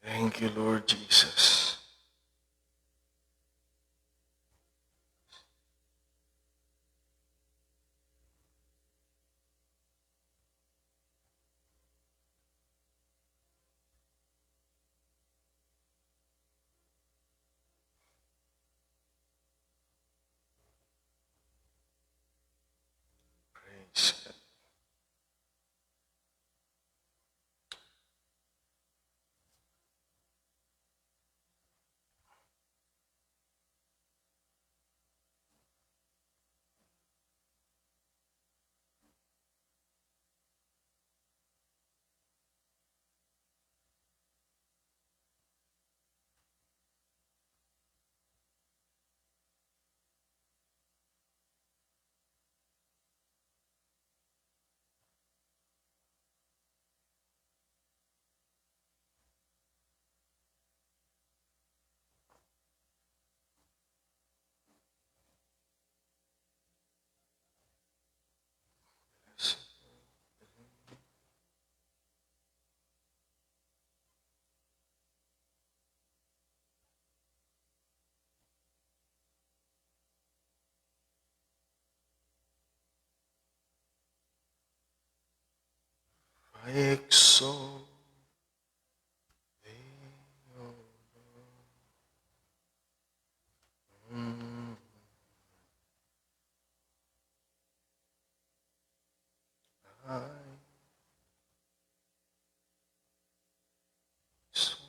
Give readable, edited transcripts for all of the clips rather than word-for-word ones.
Thank you, Lord Jesus. Praise God. I exalt thee, O Lord. I exalt.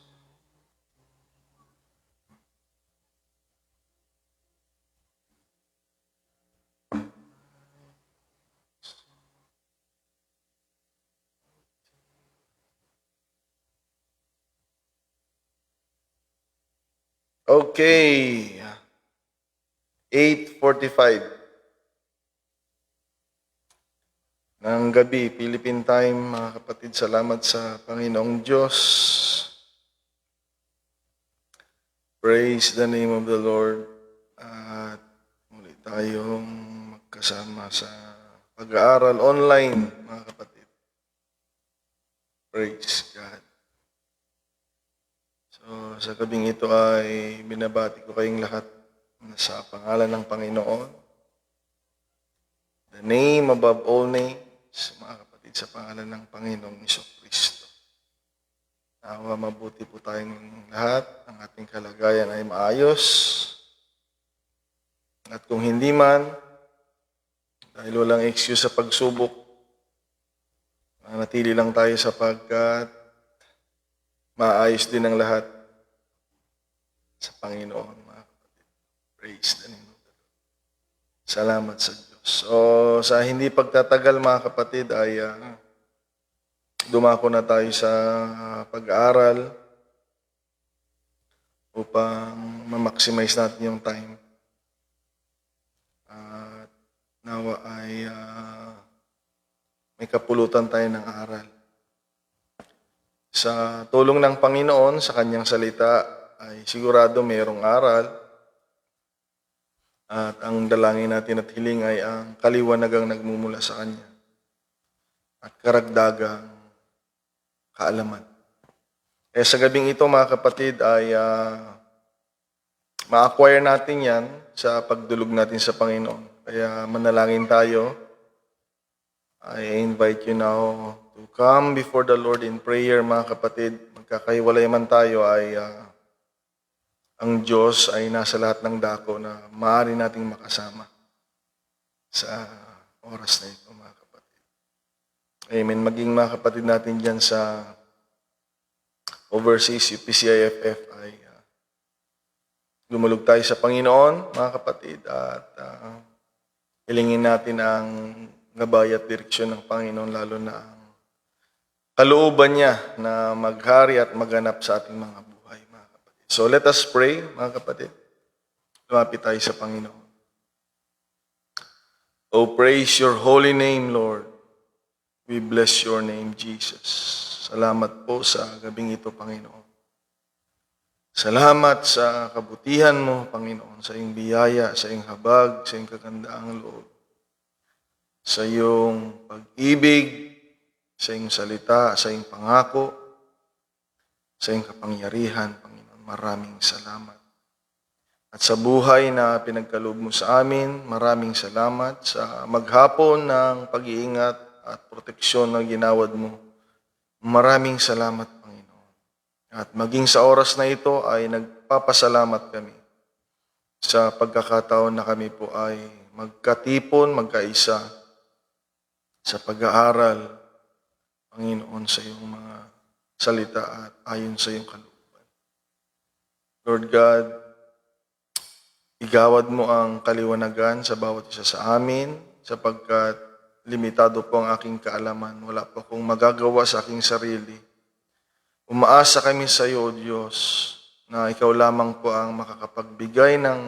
Okay, 8:45 ng gabi, Philippine time, mga kapatid. Salamat sa Panginoong Diyos. Praise the name of the Lord. At muli tayong magkasama sa pag-aaral online, mga kapatid. Praise God. So, sa gabing ito ay binabati ko kayong lahat sa pangalan ng Panginoon. The name above all names, mga kapatid, sa pangalan ng Panginoong Jesucristo. Nawa mabuti po tayong lahat, ang ating kalagayan ay maayos. At kung hindi man, dahil walang excuse sa pagsubok, manatili lang tayo sapagkat maayos din ang lahat sa Panginoon, mga kapatid. Praise the name of the Lord. Salamat sa Diyos. So, sa hindi pagtatagal, mga kapatid, ay dumako na tayo sa pag-aaral upang ma-maximize natin yung time. At nawa ay may kapulutan tayo ng aral. Sa tulong ng Panginoon, sa kanyang salita, ay sigurado mayroong aral. At ang dalangin natin at hiling ay ang kaliwanagang nagmumula sa Kanya at karagdagang kaalaman. Sa gabing ito, mga kapatid, ay ma-acquire natin yan sa pagdulog natin sa Panginoon. Kaya manalangin tayo. I invite you now to come before the Lord in prayer, mga kapatid. Magkakahiwalay man tayo ay ang Diyos ay nasa lahat ng dako na maaari nating makasama sa oras na ito, mga kapatid. Amen. Maging mga kapatid natin dyan sa overseas, UPCIFF ay lumulog tayo sa Panginoon, mga kapatid, at hilingin natin ang gabay at direksyon ng Panginoon, lalo na ang kalooban niya na maghari at maganap sa ating mga buhay, mga kapatid. So let us pray, mga kapatid. Lumapit tayo sa Panginoon. Oh, praise your holy name, Lord. We bless your name, Jesus. Salamat po sa gabing ito, Panginoon. Salamat sa kabutihan mo, Panginoon, sa iyong biyaya, sa iyong habag, sa iyong kagandaang loob, sa iyong pag-ibig, sa iyong salita, sa iyong pangako, sa iyong kapangyarihan, Panginoon. Maraming salamat. At sa buhay na pinagkaloob mo sa amin, maraming salamat sa maghapon ng pag-iingat at proteksyon na ginawad mo. Maraming salamat, Panginoon. At maging sa oras na ito ay nagpapasalamat kami sa pagkakataon na kami po ay magkatipon, magkaisa sa pag-aaral, Panginoon, sa iyong mga salita at ayon sa iyong kalooban. Lord God, igawad mo ang kaliwanagan sa bawat isa sa amin sapagkat limitado po ang aking kaalaman. Wala po akong magagawa sa aking sarili. Umaasa kami sa iyo, O Diyos, na ikaw lamang po ang makakapagbigay ng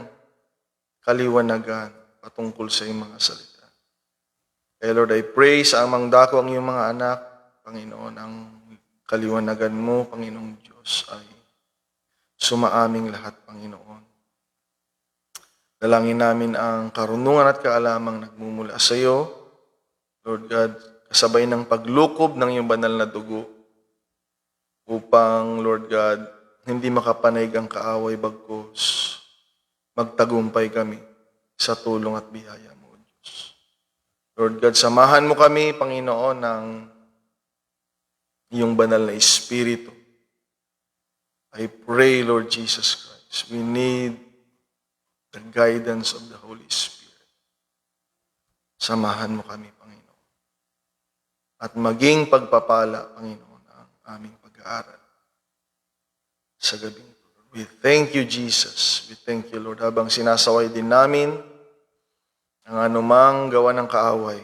kaliwanagan patungkol sa iyong mga salita. Kaya Lord, I pray sa amang dako ang iyong mga anak, Panginoon, ang kaliwanagan mo, Panginoong Diyos, ay sumaaming lahat, Panginoon. Dalangin namin ang karunungan at kaalamang nagmumula sa iyo, Lord God, kasabay ng paglukob ng iyong banal na dugo upang, Lord God, hindi makapanig ang kaaway bagkus magtagumpay kami sa tulong at biyaya mo, Diyos. Lord God, samahan mo kami, Panginoon, ng iyong banal na Espiritu. I pray, Lord Jesus Christ, we need the guidance of the Holy Spirit. Samahan mo kami, Panginoon. At maging pagpapala, Panginoon, ang aming pag-aaral sa gabing ito. We thank you, Jesus. We thank you, Lord. Habang sinasaway din namin ang anumang gawa ng kaaway,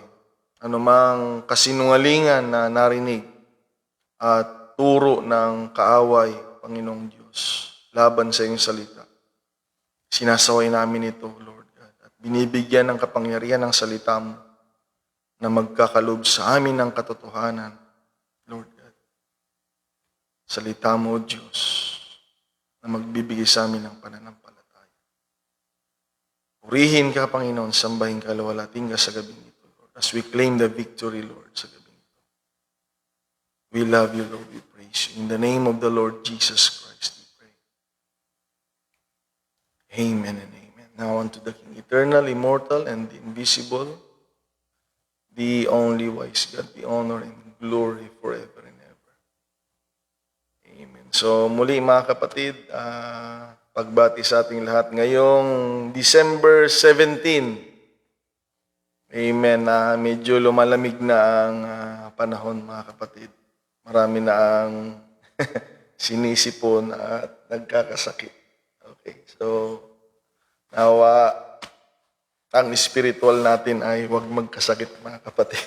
anumang kasinungalingan na narinig at turo ng kaaway, Panginoong Diyos, laban sa iyong salita. Sinasaway namin ito, Lord God, at binibigyan ng kapangyarihan ng salita mo na magkakalob sa amin ng katotohanan, Lord God. Salita mo, Diyos, na magbibigay sa amin ng pananampalataya. Purihin ka, Panginoon, sambahin ka, lawalating ka sa gabing ito, Lord, as we claim the victory, Lord, sa gabing ito. We love you, Lord, we praise you. In the name of the Lord Jesus Christ, we pray. Amen and amen. Now unto the King, eternal, immortal, and invisible, the only wise God, the honor and glory forever and ever. Amen. So muli mga kapatid, pagbati sa ating lahat ngayong December 17. Amen. Medyo lumalamig na ang panahon mga kapatid. Marami na ang sinisipon at nagkakasakit. Okay, so nawa ang spiritual natin ay huwag magkasakit mga kapatid.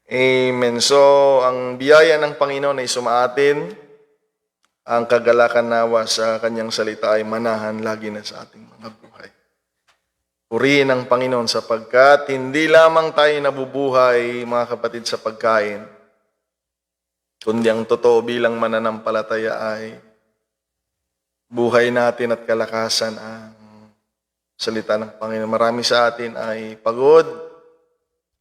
Amen. So, ang biyaya ng Panginoon ay sumaatin. Ang kagalakan nawa sa kanyang salita ay manahan lagi na sa ating mga buhay. Purihin ang Panginoon sapagkat hindi lamang tayo nabubuhay, mga kapatid, sa pagkain, kundi ang totoo bilang mananampalataya ay buhay natin at kalakasan ang salita ng Panginoon. Marami sa atin ay pagod.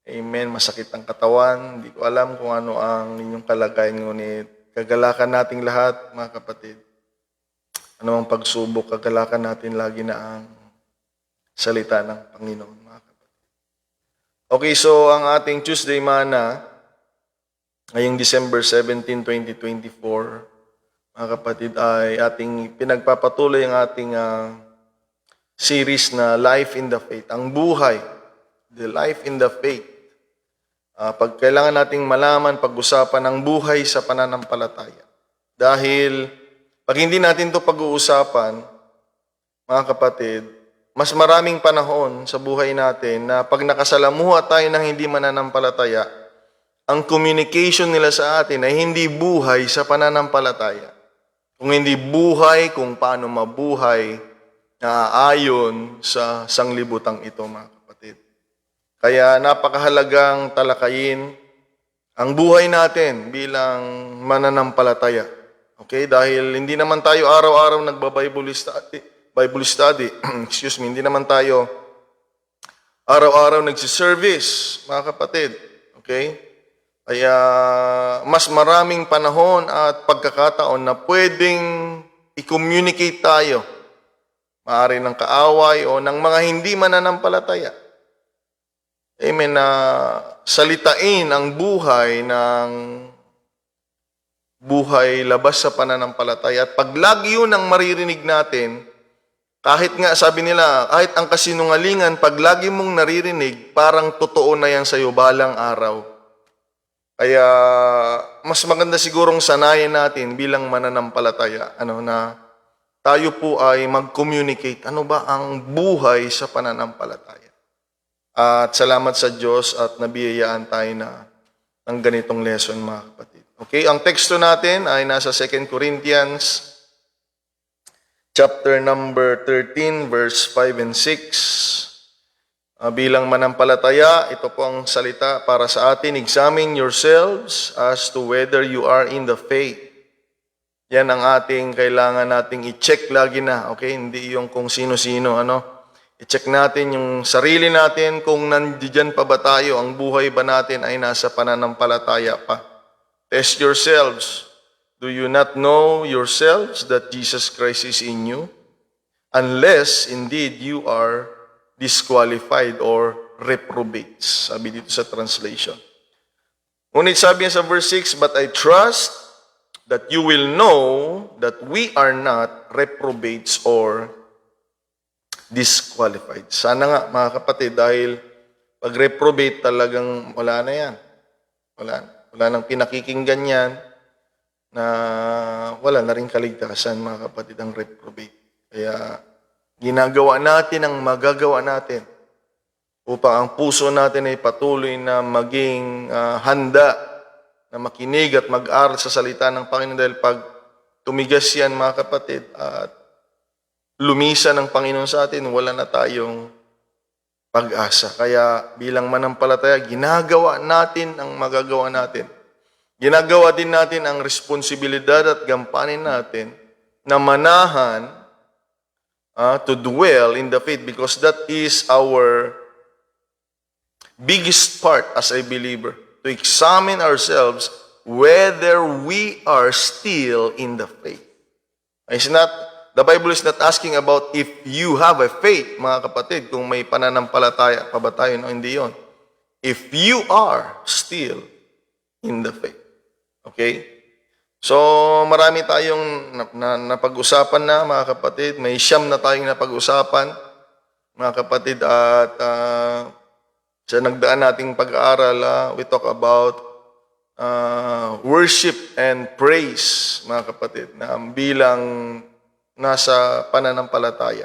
Amen. Masakit ang katawan. Hindi ko alam kung ano ang inyong kalagayan, ngunit kagalakan nating lahat, mga kapatid. Anumang pagsubok, kagalakan natin lagi na ang salita ng Panginoon, mga kapatid. Okay, so ang ating Tuesday Mana, ngayong December 17, 2024, mga kapatid, ay ating pinagpapatuloy ang ating series na Life in the Faith. Ang buhay, the life in the faith. Pag kailangan nating malaman, pag-usapan ang buhay sa pananampalataya. Dahil pag hindi natin ito pag-uusapan, mga kapatid, mas maraming panahon sa buhay natin na pag nakasalamuha tayo ng hindi mananampalataya, ang communication nila sa atin ay hindi buhay sa pananampalataya. Kung hindi buhay, kung paano mabuhay na ayon sa sanglibutang ito, mga kapatid. Kaya napakahalagang talakayin ang buhay natin bilang mananampalataya. Okay? Dahil hindi naman tayo araw-araw nagba-Bible study. Excuse me, hindi naman tayo araw-araw nagsiservice, mga kapatid. Okay? Kaya mas maraming panahon at pagkakataon na pwedeng i-communicate tayo. Maaari ng kaaway o ng mga hindi mananampalataya. Amen, na salitain ang buhay ng buhay labas sa pananampalataya. At pag lagi yun ang maririnig natin, kahit nga sabi nila, kahit ang kasinungalingan, pag lagi mong naririnig, parang totoo na yan sa'yo balang araw. Kaya mas maganda sigurong sanayin natin bilang mananampalataya, na tayo po ay mag-communicate. Ano ba ang buhay sa pananampalataya? At salamat sa Diyos at nabiyayaan tayo ng ganitong lesson, mga kapatid. Okay, ang teksto natin ay nasa 2 Corinthians chapter number 13, verse 5 and 6. Bilang manampalataya, ito po ang salita para sa atin. Examine yourselves as to whether you are in the faith. Yan ang ating kailangan nating i-check lagi na. Okay? Hindi yung kung sino-sino. I-check natin yung sarili natin kung nandiyan pa ba tayo. Ang buhay ba natin ay nasa pananampalataya pa. Test yourselves. Do you not know yourselves that Jesus Christ is in you? Unless indeed you are disqualified or reprobates. Sabi dito sa translation. Ngunit sabi niya sa verse 6, but I trust that you will know that we are not reprobates or disqualified. Sana nga, mga kapatid, dahil pag reprobate talagang wala na yan. Wala nang pinakikinggan yan na wala na rin kaligtasan, mga kapatid, ang reprobate. Kaya ginagawa natin ang magagawa natin upang ang puso natin ay patuloy na maging handa na makinig at mag-aral sa salita ng Panginoon, dahil pag tumigas yan, mga kapatid, at lumisan ng Panginoon sa atin, wala na tayong pag-asa. Kaya bilang manampalataya, ginagawa natin ang magagawa natin. Ginagawa din natin ang responsibilidad at gampanin natin na manahan to dwell in the faith, because that is our biggest part as a believer. To examine ourselves whether we are still in the faith. The Bible is not asking about if you have a faith, mga kapatid, kung may pananampalataya pa ba tayo, no? Hindi yun. If you are still in the faith. Okay? So, marami tayong napag-usapan na, mga kapatid. May 9 na tayong napag-usapan, mga kapatid, at sa nagdaan nating pag-aaral, we talk about worship and praise, mga kapatid, na bilang nasa pananampalataya.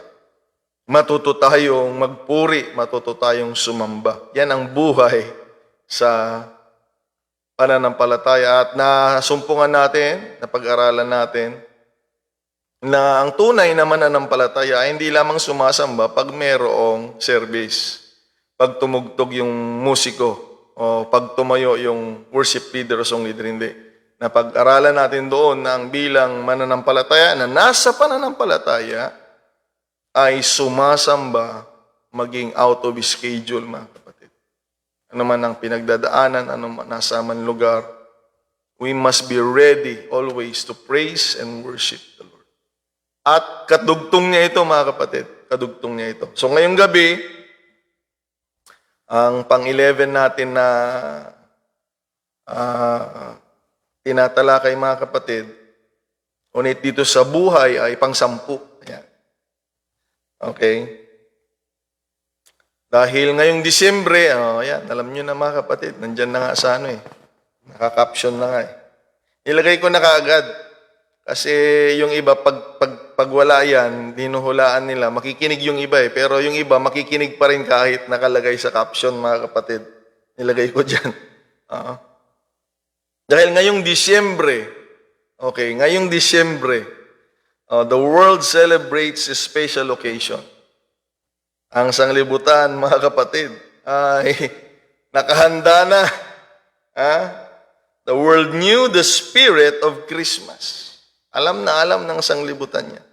Matuto tayong magpuri, matuto tayong sumamba. Yan ang buhay sa pananampalataya. At nasumpungan natin, napag-aralan natin, na ang tunay na mananampalataya ay hindi lamang sumasamba pag mayroong service. Pag tumugtog yung musiko, o pag tumayo yung worship leader o song leader, hindi. Napag-aralan natin doon na ang bilang mananampalataya na nasa pananampalataya ay sumasamba maging out of schedule, mga kapatid. Ano man ang pinagdadaanan, ano man nasa man lugar, we must be ready always to praise and worship the Lord. At kadugtong niya ito, mga kapatid. Kadugtong niya ito. So ngayong gabi, ang pang-11 natin na tinatalakay, mga kapatid, ngunit dito sa buhay ay pang-10. Ayan. Okay? Dahil ngayong Disyembre, ayan, alam nyo na, mga kapatid, nandyan na nga sa naka-caption na nga . Ilagay ko na kaagad. Kasi yung iba, pag wala yan, dinuhulaan nila, makikinig yung iba . Pero yung iba, makikinig pa rin kahit nakalagay sa caption, mga kapatid. Nilagay ko dyan. Dahil ngayong Disyembre, ngayong Disyembre, the world celebrates a special occasion. Ang sanglibutan, mga kapatid, ay nakahanda na. The world knew the spirit of Christmas. Alam na alam ng sanglibutan niya.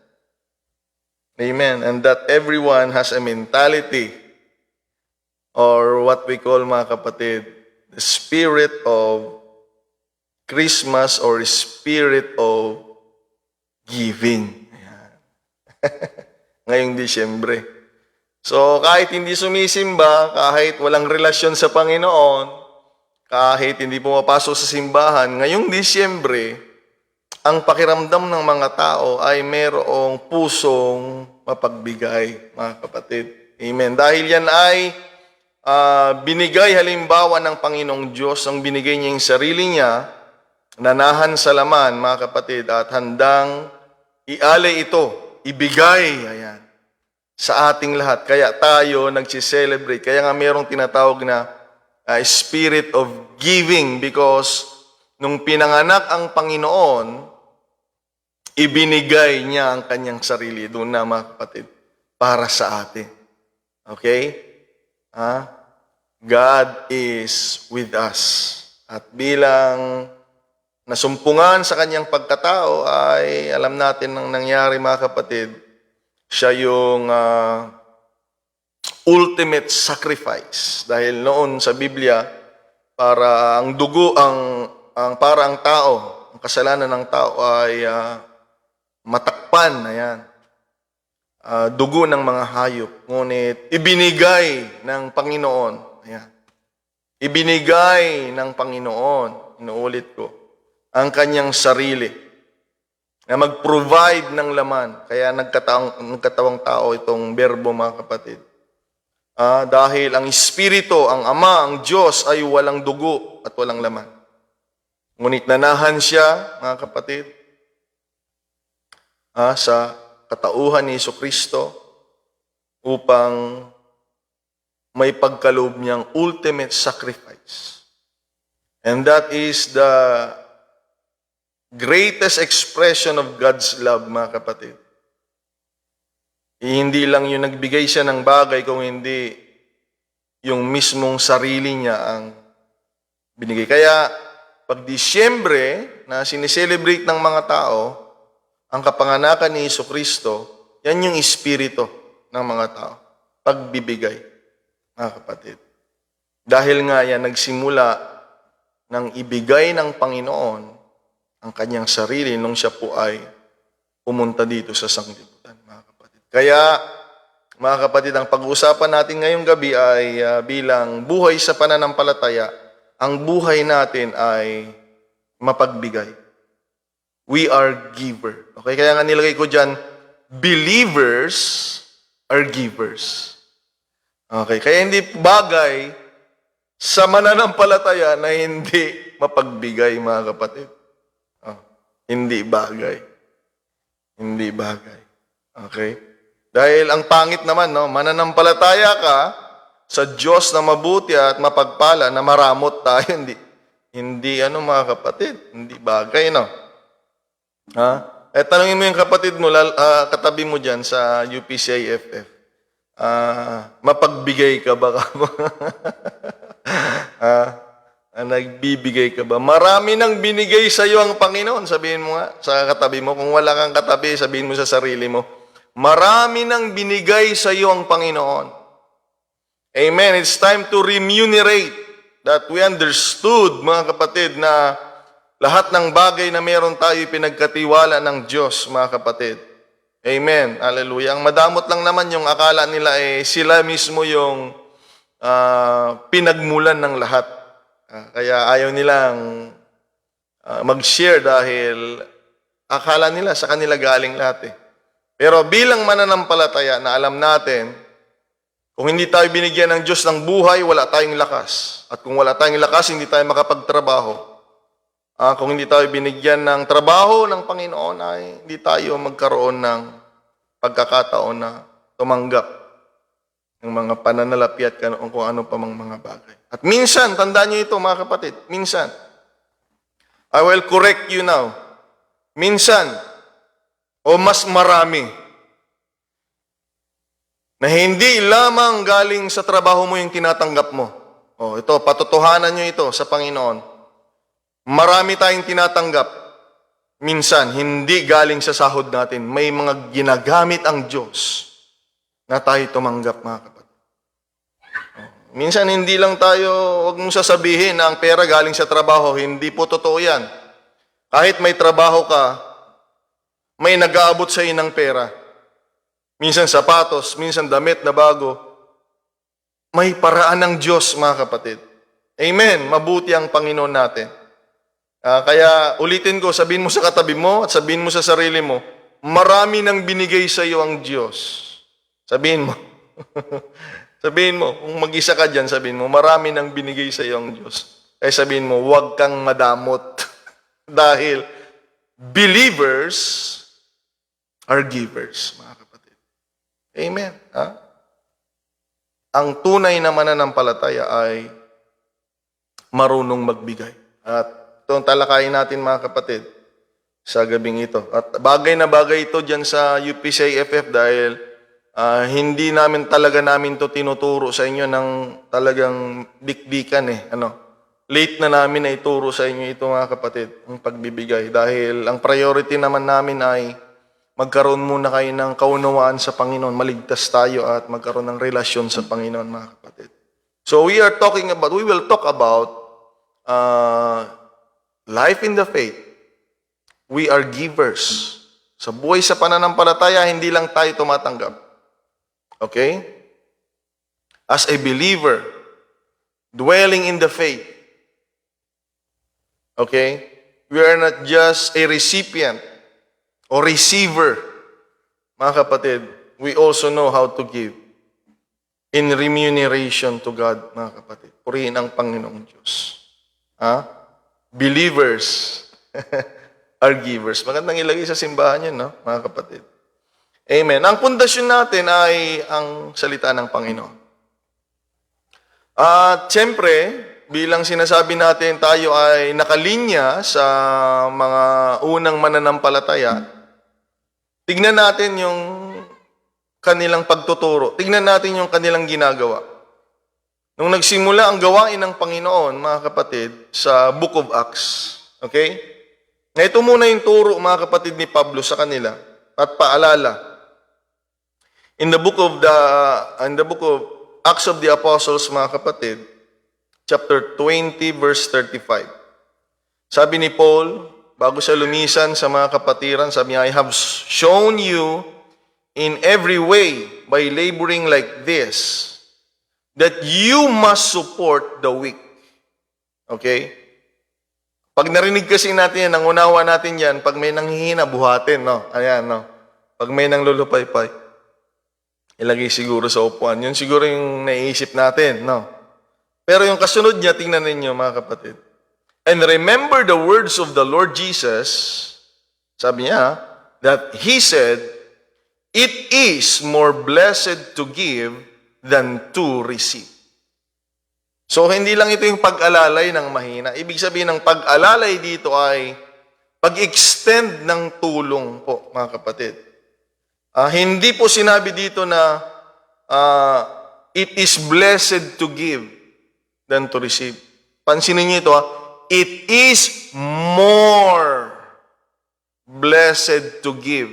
Amen. And that everyone has a mentality, or what we call, mga kapatid, the spirit of Christmas or spirit of giving. Ayan. Ngayong Disyembre. So, kahit hindi sumisimba, kahit walang relasyon sa Panginoon, kahit hindi pumapasok sa simbahan, ngayong Disyembre, ang pakiramdam ng mga tao ay mayroong pusong mapagbigay, mga kapatid. Amen. Dahil yan ay binigay halimbawa ng Panginoong Diyos, ang binigay niya yung sarili niya, nanahan sa laman, mga kapatid, at handang ialay ito, ibigay, ayan, sa ating lahat. Kaya tayo nag-celebrate. Kaya nga mayroong tinatawag na spirit of giving because nung pinanganak ang Panginoon, ibinigay niya ang kanyang sarili doon na, mga kapatid, para sa atin. Okay? God is with us. At bilang nasumpungan sa kanyang pagkatao ay alam natin ang nangyari, mga kapatid, siya yung ultimate sacrifice. Dahil noon sa Biblia, para ang dugo, para ang tao, ang kasalanan ng tao ay matakpan, ayan, dugo ng mga hayop. Ngunit ibinigay ng Panginoon, ayan, ibinigay ng Panginoon, inuulit ko, ang kanyang sarili na mag-provide ng laman. Kaya nagkatawang tao itong berbo, mga kapatid. Dahil ang Espiritu, ang Ama, ang Diyos ay walang dugo at walang laman. Ngunit nanahan siya, mga kapatid, sa katauhan ni Jesucristo upang may pagkaloob niyang ultimate sacrifice. And that is the greatest expression of God's love, mga kapatid. Hindi lang yung nagbigay siya ng bagay, kung hindi yung mismong sarili niya ang binigay. Kaya, pag Disyembre na sineselebrate ng mga tao, ang kapanganakan ni Jesucristo, yan yung espiritu ng mga tao. Pagbibigay, mga kapatid. Dahil nga yan, nagsimula ng ibigay ng Panginoon ang kanyang sarili nung siya po ay pumunta dito sa sanglibutan, mga kapatid. Kaya, mga kapatid, ang pag-uusapan natin ngayong gabi ay bilang buhay sa pananampalataya, ang buhay natin ay mapagbigay. We are giver. Okay, kaya nga nilagay ko dyan, believers are givers. Okay, kaya hindi bagay sa mananampalataya na hindi mapagbigay, mga kapatid. Hindi bagay. Hindi bagay. Okay? Dahil ang pangit naman, no, mananampalataya ka sa Diyos na mabuti at mapagpala na maramot tayo. Hindi mga kapatid, hindi bagay, no? Tanungin mo yung kapatid mo, katabi mo dyan sa UPCIFF. Mapagbigay ka ba? Nagbibigay ka ba? Marami nang binigay sa iyo ang Panginoon. Sabihin mo nga sa katabi mo. Kung wala kang katabi, sabihin mo sa sarili mo, marami nang binigay sa iyo ang Panginoon. Amen. It's time to remunerate that we understood, mga kapatid, na lahat ng bagay na meron tayo pinagkatiwala ng Diyos, mga kapatid. Amen. Hallelujah. Ang madamot lang naman yung akala nila sila mismo yung pinagmulan ng lahat. Kaya ayaw nilang mag-share dahil akala nila sa kanila galing lahat. Pero bilang mananampalataya na alam natin, kung hindi tayo binigyan ng Diyos ng buhay, wala tayong lakas. At kung wala tayong lakas, hindi tayo makapagtrabaho. Kung hindi tayo binigyan ng trabaho ng Panginoon, ay hindi tayo magkaroon ng pagkakataon na tumanggap ng mga pananalapi at kung ano pa mang mga bagay. At minsan, tandaan nyo ito, mga kapatid, minsan, I will correct you now. Minsan, o mas marami, na hindi lamang galing sa trabaho mo yung tinatanggap mo. Ito, patotohanan nyo ito sa Panginoon. Marami tayong tinatanggap. Minsan, hindi galing sa sahod natin. May mga ginagamit ang Diyos na tayo tumanggap, mga kapatid. Minsan hindi lang tayo, huwag mong sasabihin na ang pera galing sa trabaho. Hindi po totoo yan. Kahit may trabaho ka, may nag-aabot sa iyo ng pera. Minsan sapatos, minsan damit na bago. May paraan ng Diyos, mga kapatid. Amen. Mabuti ang Panginoon natin. Kaya ulitin ko, sabihin mo sa katabi mo at sabihin mo sa sarili mo, marami nang binigay sa iyo ang Diyos. Sabihin mo. Sabihin mo, kung mag-isa ka dyan, sabihin mo, marami nang binigay sa iyo ang Diyos. Kaya sabihin mo, huwag kang madamot. Dahil believers are givers, mga kapatid. Amen. Ang tunay na mananampalataya ay marunong magbigay. At ito ang talakayin natin, mga kapatid, sa gabing ito. At bagay na bagay ito dyan sa UPCFF dahil hindi talaga namin to tinuturo sa inyo ng talagang bikbikan Late na namin na ituro sa inyo ito, mga kapatid, ang pagbibigay. Dahil ang priority naman namin ay magkaroon muna kayo ng kaunawaan sa Panginoon, maligtas tayo at magkaroon ng relasyon sa Panginoon, mga kapatid. So we will talk about life in the faith. We are givers. Sa buhay sa pananampalataya, hindi lang tayo tumatanggap. Okay? As a believer, dwelling in the faith. Okay? We are not just a recipient or receiver. Mga kapatid, we also know how to give in remuneration to God, mga kapatid. Purihin ang Panginoong Diyos. Believers are givers. Magandang ilagay sa simbahan yun, no, mga kapatid. Amen. Ang pundasyon natin ay ang salita ng Panginoon. At siyempre, bilang sinasabi natin tayo ay nakalinya sa mga unang mananampalataya, tignan natin yung kanilang pagtuturo. Tignan natin yung kanilang ginagawa. Nung nagsimula ang gawain ng Panginoon, mga kapatid, sa Book of Acts, okay? Na ito muna yung turo, mga kapatid, ni Pablo sa kanila at paalala. In the book of Acts of the Apostles, mga kapatid, chapter 20, verse 35. Sabi ni Paul, bago siya lumisan sa mga kapatiran, sabi niya, I have shown you in every way by laboring like this, that you must support the weak. Okay? Pag narinig kasi natin yan, nangunawa natin yan, pag may nanghihina, buhatin, no? Ayan, no? Pag may nanglulupay-pay, ilagay siguro sa upuan. Yun siguro yung naiisip natin, no? Pero yung kasunod niya, tingnan ninyo, mga kapatid. And remember the words of the Lord Jesus, sabi niya, that He said, it is more blessed to give than to receive. So, hindi lang ito yung pag-alalay ng mahina. Ibig sabihin ng pag-alalay dito ay pag-extend ng tulong po, mga kapatid. Hindi po sinabi dito na it is blessed to give than to receive. Pansinin niyo ito, it is more blessed to give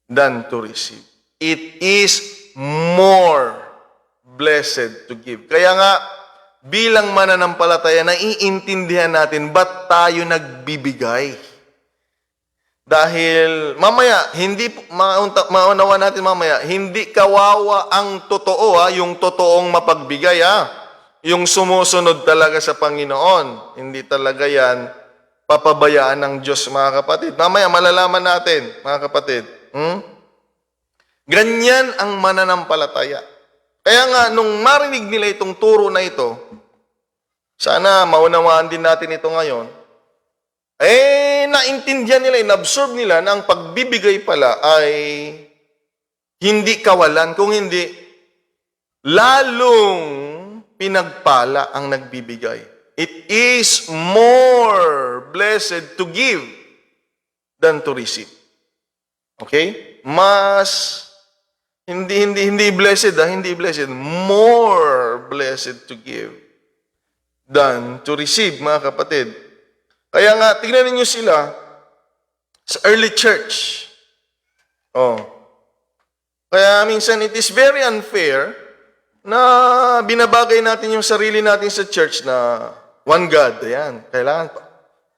than to receive. It is more blessed to give. Kaya nga, bilang mananampalataya, naiintindihan natin ba't tayo nagbibigay. Dahil mamaya, maunawa natin mamaya, hindi kawawa ang totoo, yung totoong mapagbigay, yung sumusunod talaga sa Panginoon. Hindi talaga yan papabayaan ng Diyos, mga kapatid. Mamaya, malalaman natin, mga kapatid. Ganyan ang mananampalataya. Kaya nga, nung marinig nila itong turo na ito, sana maunawaan din natin ito ngayon, naintindihan nila, inabsorb nila na ang pagbibigay pala ay hindi kawalan, kung hindi, lalong pinagpala ang nagbibigay. It is more blessed to give than to receive. Okay? Hindi blessed, hindi blessed. More blessed to give than to receive, mga kapatid. Kaya nga, tingnan niyo sila sa early church. Kaya minsan it is very unfair na binabagay natin yung sarili natin sa church na one God. Ayan, kailangan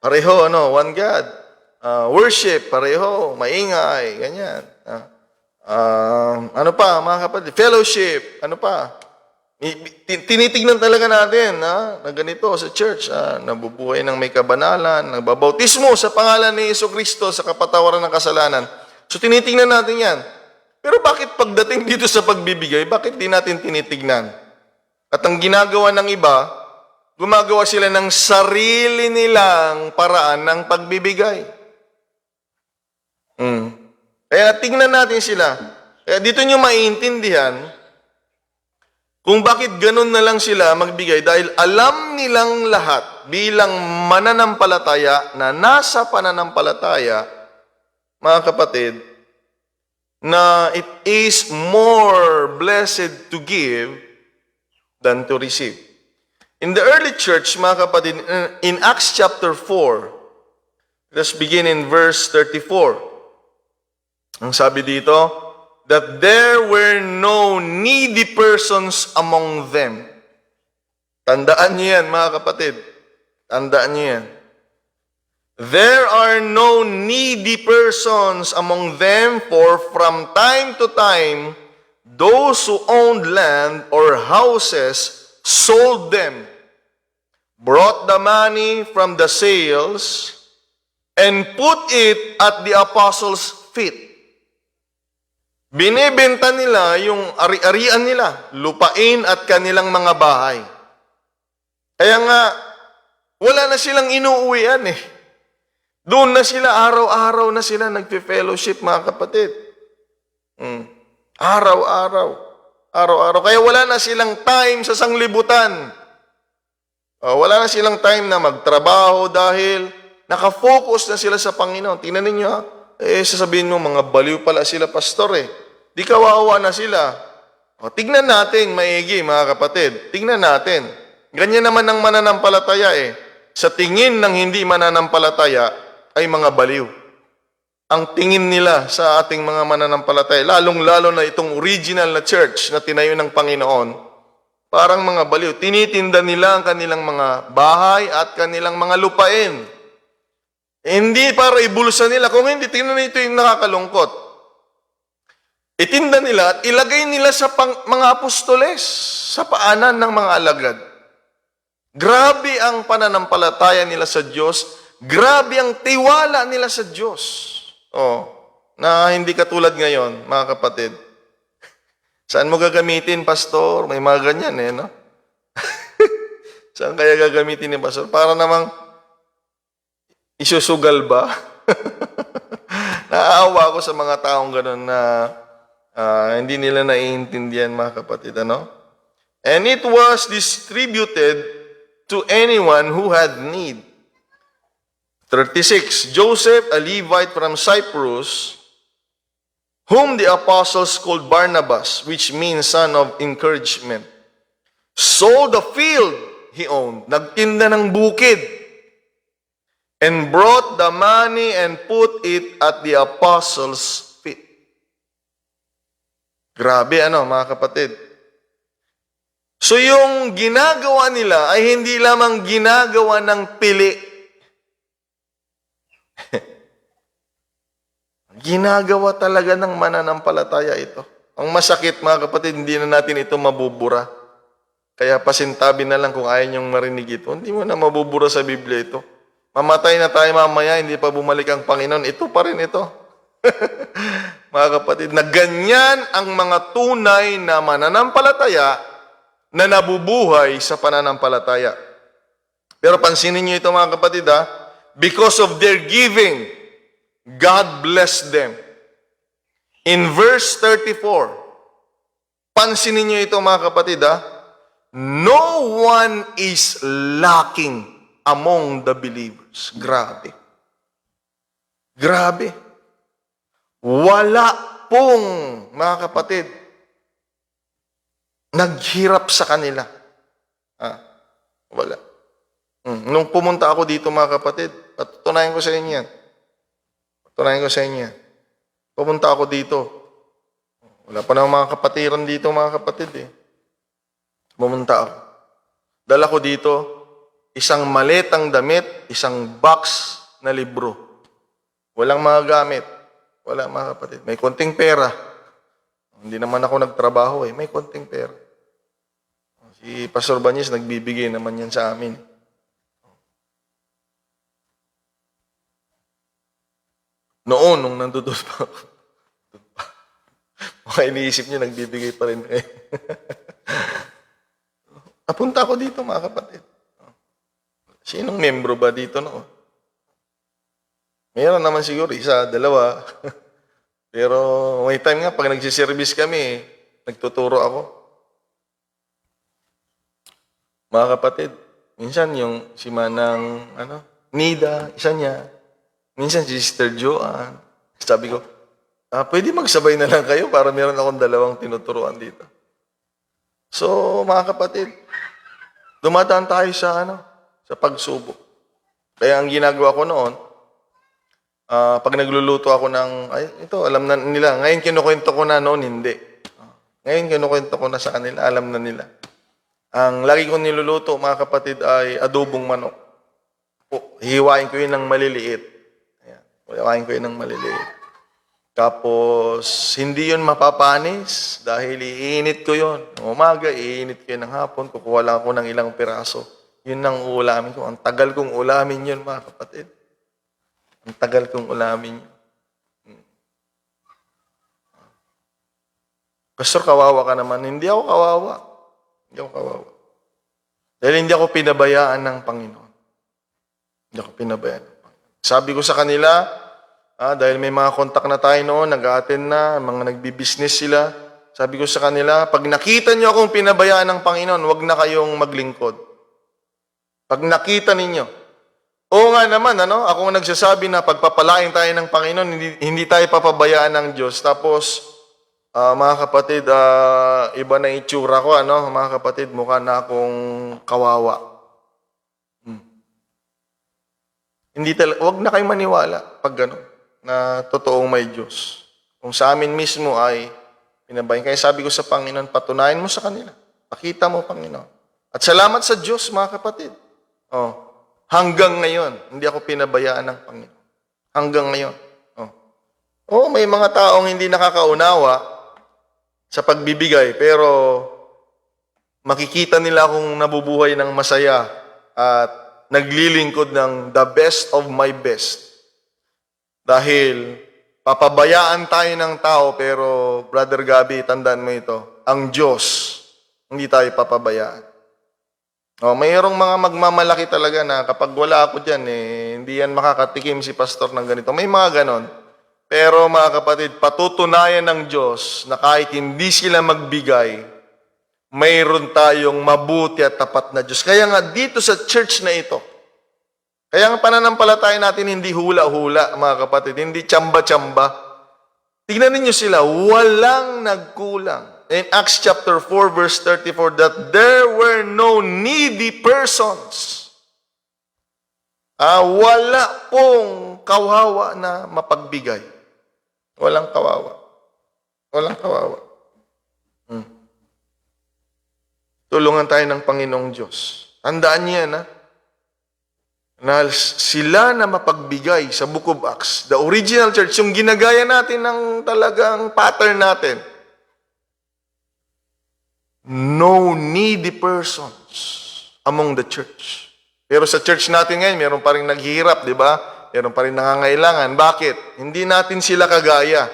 pareho, one God. Worship, pareho, maingay, ganyan. Ano pa, mga kapatid? Fellowship, ano pa? Tinitignan talaga natin na ganito sa church, nabubuhay ng may kabanalan, nagbabautismo sa pangalan ni Jesucristo sa kapatawaran ng kasalanan. So tinitingnan natin yan. Pero bakit pagdating dito sa pagbibigay, bakit di natin tinitignan? At ang ginagawa ng iba, gumagawa sila ng sarili nilang paraan ng pagbibigay. Kaya tingnan natin sila. Kaya dito nyo maiintindihan kung bakit ganun na lang sila magbigay dahil alam nilang lahat bilang mananampalataya na nasa pananampalataya, mga kapatid, na it is more blessed to give than to receive. In the early church, mga kapatid, in Acts chapter 4, let's begin in verse 34. Ang sabi dito, that there were no needy persons among them. Tandaan niyo yan, mga kapatid. Tandaan niyo yan. There are no needy persons among them, for from time to time, those who owned land or houses sold them, brought the money from the sales, and put it at the apostles' feet. Binibenta nila yung ari-arian nila, lupain at kanilang mga bahay. Kaya nga, wala na silang inuuwian eh. Doon na sila, araw-araw na sila nagpe-fellowship, mga kapatid. Araw-araw. Araw-araw. Kaya wala na silang time sa sanglibutan. Wala na silang time na magtrabaho dahil nakafocus na sila sa Panginoon. Tingnan ninyo, sasabihin mo, mga baliw pala sila, pastor eh. Di kawawa na sila. Tignan natin, maigi, mga kapatid. Tignan natin. Ganyan naman ang mananampalataya eh. Sa tingin ng hindi mananampalataya ay mga baliw. Ang tingin nila sa ating mga mananampalataya, lalong-lalo na itong original na church na tinayo ng Panginoon, parang mga baliw. Tinitinda nila ang kanilang mga bahay at kanilang mga lupain. Hindi para ibulsa nila. Kung hindi, tingnan nito yung nakakalungkot. Itinda nila at ilagay nila sa mga apostoles, sa paanan ng mga alagad. Grabe ang pananampalataya nila sa Diyos. Grabe ang tiwala nila sa Diyos. Na hindi katulad ngayon, mga kapatid. Saan mo gagamitin, pastor? May mga ganyan eh, no? Saan kaya gagamitin ni pastor? Para namang isusugal ba? Naaawa ako sa mga taong gano'n na hindi nila naiintindihan, mga kapatid, ano? And it was distributed to anyone who had need. 36, Joseph, a Levite from Cyprus, whom the apostles called Barnabas, which means son of encouragement, sold the field he owned, nagtinda ng bukid, and brought the money and put it at the apostles' feet. Grabe, mga kapatid. So yung ginagawa nila ay hindi lamang ginagawa ng pili. Ginagawa talaga ng mananampalataya ito. Ang masakit, mga kapatid, hindi na natin ito mabubura. Kaya pasintabi na lang kung ayaw niyong marinig ito. Hindi mo na mabubura sa Biblia ito. Mamatay na tayo mamaya, hindi pa bumalik ang Panginoon. Ito pa rin ito. Mga kapatid, na ganyan ang mga tunay na mananampalataya na nabubuhay sa pananampalataya. Pero pansinin niyo ito, mga kapatid, because of their giving, God blessed them. In verse 34, pansinin niyo ito, mga kapatid, no one is lacking among the believers. Grabe. Grabe. Wala pong, mga kapatid, naghirap sa kanila. Wala. Nung pumunta ako dito, mga kapatid, patutunayan ko sa inyo yan. Patutunayan ko sa inyo yan. Pumunta ako dito. Wala pa na mga kapatiran dito, mga kapatid eh. Pumunta ako. Dala ko dito, isang maletang damit, isang box na libro. Walang mga gamit. Wala, mga kapatid. May konting pera. Hindi naman ako nagtrabaho eh. May konting pera. Si Pastor Banyes, nagbibigay naman yan sa amin. Noon, nung nandudod pa ako. Mga iniisip niyo, nagbibigay pa rin kayo. Napunta ako dito, mga kapatid. Sinong membro ba dito noon? Mayroon naman siguro, isa, dalawa. Pero may time nga, pag nagsiservice kami, nagtuturo ako. Mga kapatid, minsan yung si Manang, Nida, isa niya. Minsan si Sister Joanne. Sabi ko, pwede magsabay na lang kayo para meron akong dalawang tinuturuan dito. So, mga kapatid, dumadaan tayo sa pagsubok. Kaya ang ginagawa ko noon, pag nagluluto ako ito, alam na nila. Ngayon kinukwento ko na, noon hindi. Ngayon kinukwento ko na sa kanila, alam na nila. Ang lagi kong niluluto, mga kapatid, ay adobong manok. Hihiwain ko yun ng maliliit. Ayan, hihiwain ko yun ng maliliit. Tapos, hindi yun mapapanis dahil iinit ko yun. Umaga, iinit ko yun ng hapon. Kukuha lang ako ng ilang piraso. Yun ang ulamin ko. Ang tagal kong ulamin yun, mga kapatid. Ang tagal kong ulamin yun. Pastor, kawawa ka naman. Hindi ako kawawa. Hindi ako kawawa. Dahil hindi ako pinabayaan ng Panginoon. Hindi ako pinabayaan ng Panginoon. Sabi ko sa kanila, dahil may mga kontak na tayo noon, nag-a-attend na, mga nagbi-business sila. Sabi ko sa kanila, pag nakita niyo akong pinabayaan ng Panginoon, huwag na kayong maglingkod. Pag nakita ninyo, oo nga naman, ako nagsasabi na pagpapalain tayo ng Panginoon, hindi tayo papabayaan ng Diyos. Tapos, mga kapatid, iba na itsura ko, mga kapatid, mukha na akong kawawa. Huwag na kayong maniwala pag gano'n, na totoong may Diyos. Kung sa amin mismo ay pinabayan. Kaya sabi ko sa Panginoon, patunayan mo sa kanila. Pakita mo, Panginoon. At salamat sa Diyos, mga kapatid. Hanggang ngayon, hindi ako pinabayaan ng Panginoon. Hanggang ngayon. May mga taong hindi nakakaunawa sa pagbibigay, pero makikita nila akong nabubuhay ng masaya at naglilingkod ng the best of my best. Dahil papabayaan tayo ng tao, pero Brother Gabi, tandaan mo ito, ang Diyos, hindi tayo papabayaan. Mayroong mga magmamalaki talaga na kapag wala ako dyan, hindi yan makakatikim si pastor ng ganito. May mga ganon. Pero mga kapatid, patutunayan ng Diyos na kahit hindi sila magbigay, mayroon tayong mabuti at tapat na Diyos. Kaya nga dito sa church na ito, kaya ang pananampalataya natin hindi hula-hula, mga kapatid, hindi tsamba-tsamba. Tingnan ninyo sila, walang nagkulang. In Acts chapter 4, verse 34, that there were no needy persons. Wala pong kawawa na mapagbigay. Walang kawawa. Walang kawawa. Tulungan tayo ng Panginoong Diyos. Tandaan niyo yan, na sila na mapagbigay sa Book of Acts, the original church, yung ginagaya natin ng talagang pattern natin. No needy persons among the church. Pero sa church natin ngayon, meron pa rin naghihirap, di ba? Meron pa rin nangangailangan. Bakit? Hindi natin sila kagaya.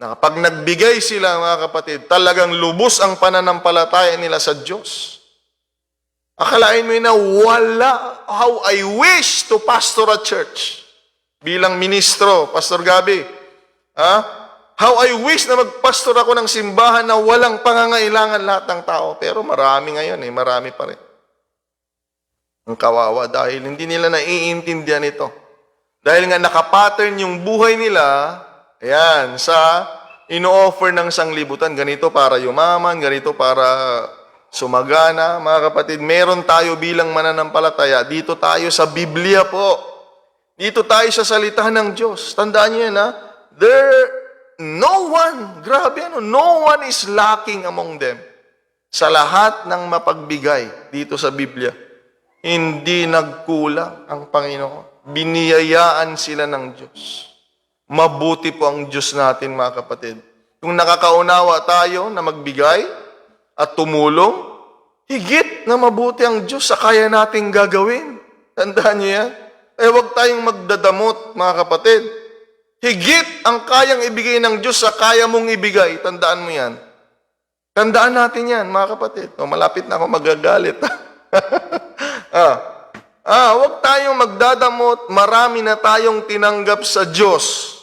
Na kapag nagbigay sila, mga kapatid, talagang lubos ang pananampalataya nila sa Diyos. Akalain mo yun na wala, how I wish to pastor a church. Bilang ministro, Pastor Gabi, how I wish na magpastor ako ng simbahan na walang pangangailangan lahat ng tao. Pero marami ngayon, marami pa rin. Ang kawawa dahil hindi nila naiintindihan ito. Dahil nga nakapattern yung buhay nila, ayan, sa ino-offer ng sanglibutan. Ganito para yumaman, ganito para sumagana. Mga kapatid, meron tayo bilang mananampalataya. Dito tayo sa Biblia po. Dito tayo sa salita ng Diyos. Tandaan niyo yan, no one is lacking among them. Sa lahat ng mapagbigay dito sa Biblia, hindi nagkulang ang Panginoon. Biniyayaan sila ng Diyos. Mabuti po ang Diyos natin, mga kapatid. Kung nakakaunawa tayo na magbigay at tumulong, higit na mabuti ang Diyos sa kaya nating gagawin. Tandaan niyo yan. Huwag tayong magdadamot, mga kapatid. Higit ang kayang ibigay ng Diyos sa kaya mong ibigay. Tandaan mo yan. Tandaan natin yan, mga kapatid. Malapit na ako magagalit. Huwag tayong magdadamot. Marami na tayong tinanggap sa Diyos.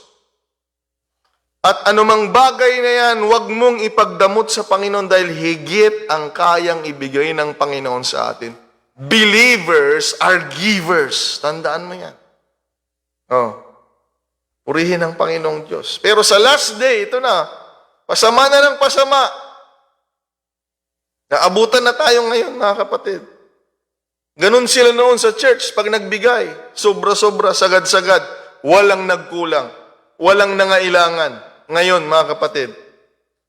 At anumang bagay na yan, huwag mong ipagdamot sa Panginoon dahil higit ang kayang ibigay ng Panginoon sa atin. Believers are givers. Tandaan mo yan. Purihin ang Panginoong Diyos. Pero sa last day, ito na, pasama na ng pasama. Naabutan na tayo ngayon, mga kapatid. Ganun sila noon sa church pag nagbigay. Sobra-sobra, sagad-sagad. Walang nagkulang. Walang nangailangan. Ngayon, mga kapatid,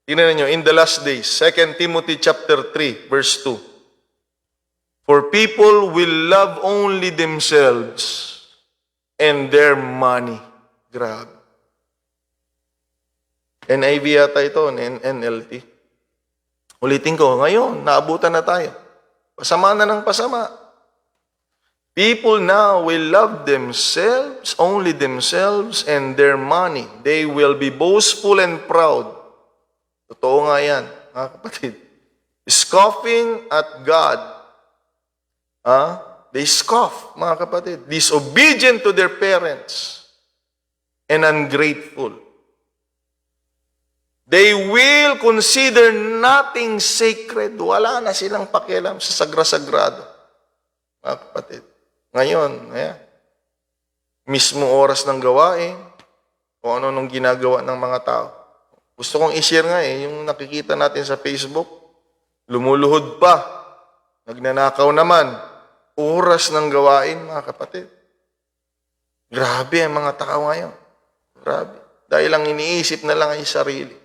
tingnan niyo, in the last days, 2 Timothy chapter 3, verse 2. For people will love only themselves and their money. Grabe. NIV yata ito, NLT. Ulitin ko, ngayon, naabutan na tayo. Pasama na ng pasama. People now will love themselves, only themselves, and their money. They will be boastful and proud. Totoo nga yan, mga kapatid. Scoffing at God. They scoff, mga kapatid. Disobedient to their parents. And ungrateful. They will consider nothing sacred. Wala na silang pakialam sa sagra-sagrado. Mga kapatid. Ngayon, mismo oras ng gawain, kung ano nung ginagawa ng mga tao. Gusto kong i-share nga yung nakikita natin sa Facebook. Lumuluhod pa. Nagnanakaw naman. Oras ng gawain, mga kapatid. Grabe ang mga tao ngayon. Grabe. Dahil ang iniisip na lang ay sarili.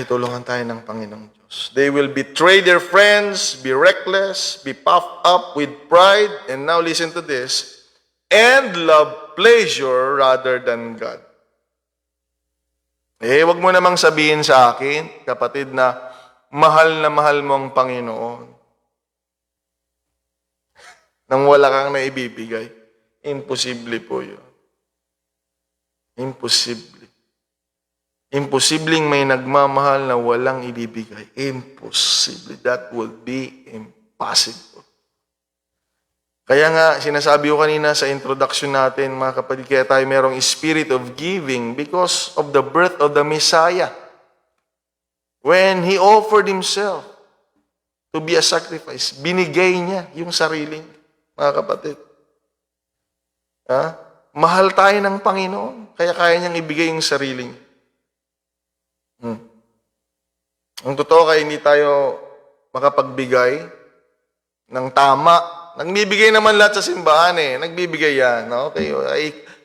Tulungan tayo ng Panginoong Diyos. They will betray their friends, be reckless, be puffed up with pride, and now listen to this, and love pleasure rather than God. Wag mo namang sabihin sa akin, kapatid, na mahal mo ang Panginoon. Nang wala kang naibibigay. Imposible po yun. Imposible. Imposibleng may nagmamahal na walang ibibigay. Impossible. That would be impossible. Kaya nga, sinasabi ko kanina sa introduction natin, mga kapatid, kaya tayo merong spirit of giving because of the birth of the Messiah. When He offered Himself to be a sacrifice, binigay niya yung sarili niya, mga kapatid. Mahal tayo ng Panginoon, kaya kaya niyang ibigay yung sarili niya. Ang totoo kaya hindi tayo makapagbigay ng tama. Nagbibigay naman lahat sa simbahan Nagbibigay yan. Okay?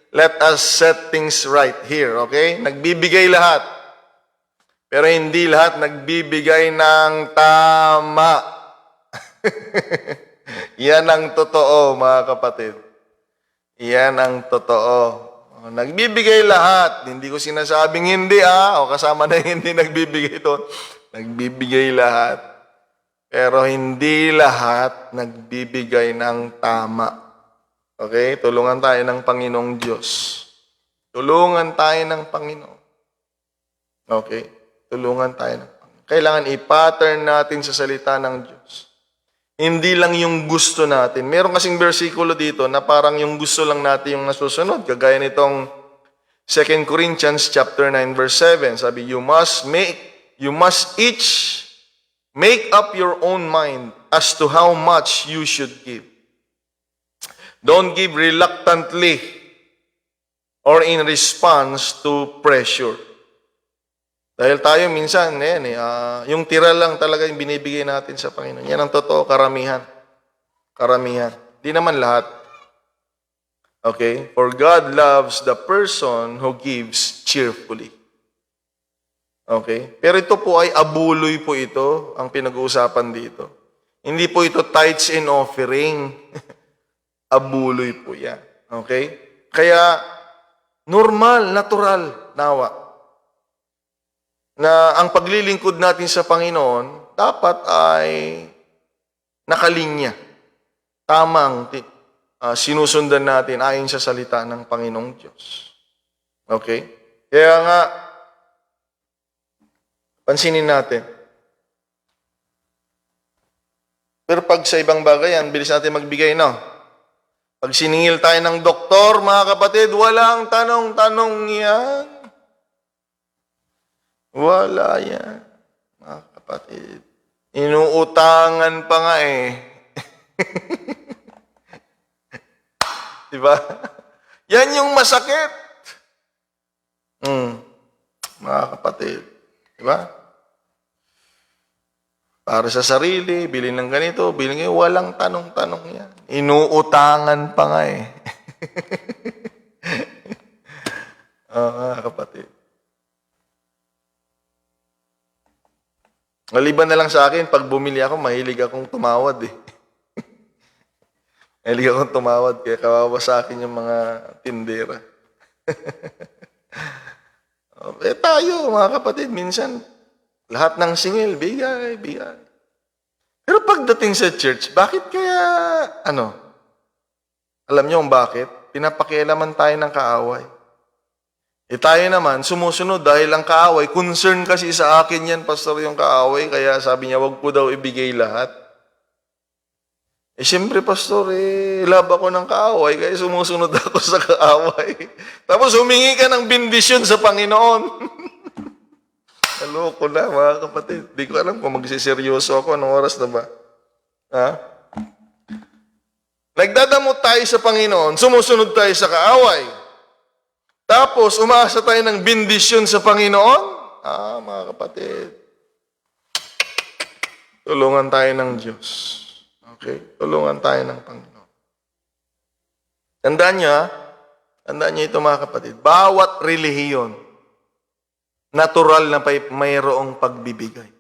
Let us set things right here. Okay? Nagbibigay lahat. Pero hindi lahat nagbibigay ng tama. Yan ang totoo, mga kapatid. Yan ang totoo. Nagbibigay lahat. Hindi ko sinasabing hindi, o kasama na hindi nagbibigay ito. Nagbibigay lahat. Pero hindi lahat nagbibigay ng tama. Okay? Tulungan tayo ng Panginoong Diyos. Tulungan tayo ng Panginoon. Okay? Tulungan tayo ng Panginoon. Kailangan i-pattern natin sa salita ng Diyos. Hindi lang yung gusto natin. Meron kasing versikulo dito na parang yung gusto lang natin yung nasusunod. Kagaya nitong 2 Corinthians chapter 9 verse 7. Sabi, you must each make up your own mind as to how much you should give. Don't give reluctantly or in response to pressure. Dahil tayo minsan, yung tira lang talaga yung binibigay natin sa Panginoon. Yan ang totoo, karamihan. Karamihan. Di naman lahat. Okay? For God loves the person who gives cheerfully. Okay? Pero ito po ay abuloy po ito, ang pinag-uusapan dito. Hindi po ito tithes and offering. Abuloy po yan. Okay? Kaya, normal, natural, nawa, na ang paglilingkod natin sa Panginoon, dapat ay nakalinya. Tamang sinusundan natin ayon sa salita ng Panginoong Diyos. Okay? Kaya nga, pansinin natin. Pero pag sa ibang bagay yan, bilis natin magbigay, no? Pag siningil tayo ng doktor, mga kapatid, walang tanong-tanong yan. Wala yan, mga kapatid. Inuutangan pa nga eh. Diba? Yan yung masakit. Mga kapatid. Diba? Para sa sarili, bilhin ng ganito, bilhin ng walang tanong-tanong yan. Inuutangan pa nga eh. Mga kapatid. Maliban na lang sa akin, pag bumili ako, mahilig akong tumawad eh. Mahilig akong tumawad, kaya kawawa sa akin yung mga tindera. Tayo, mga kapatid, minsan, lahat ng singil, bigay. Pero pagdating sa church, bakit kaya, alam niyo kung bakit? Pinapakialaman tayo ng kaaway. Tayo naman, sumusunod dahil ang kaaway, concern kasi sa akin yan, pastor, yung kaaway, kaya sabi niya, wag ko daw ibigay lahat. Siyempre, pastor, lab ako ng kaaway, kaya sumusunod ako sa kaaway. Tapos humingi ka ng bendisyon sa Panginoon. Naloko na, mga kapatid. Di ko alam kung magsiseryoso ako, anong oras na ba? Ha? Nagdadamot tayo sa Panginoon, sumusunod tayo sa kaaway. Tapos, umaasa tayo ng bendisyon sa Panginoon? Mga kapatid. Tulungan tayo ng Diyos. Okay? Tulungan tayo ng Panginoon. Tandaan niyo ito mga kapatid. Bawat relihiyon, natural na mayroong pagbibigay.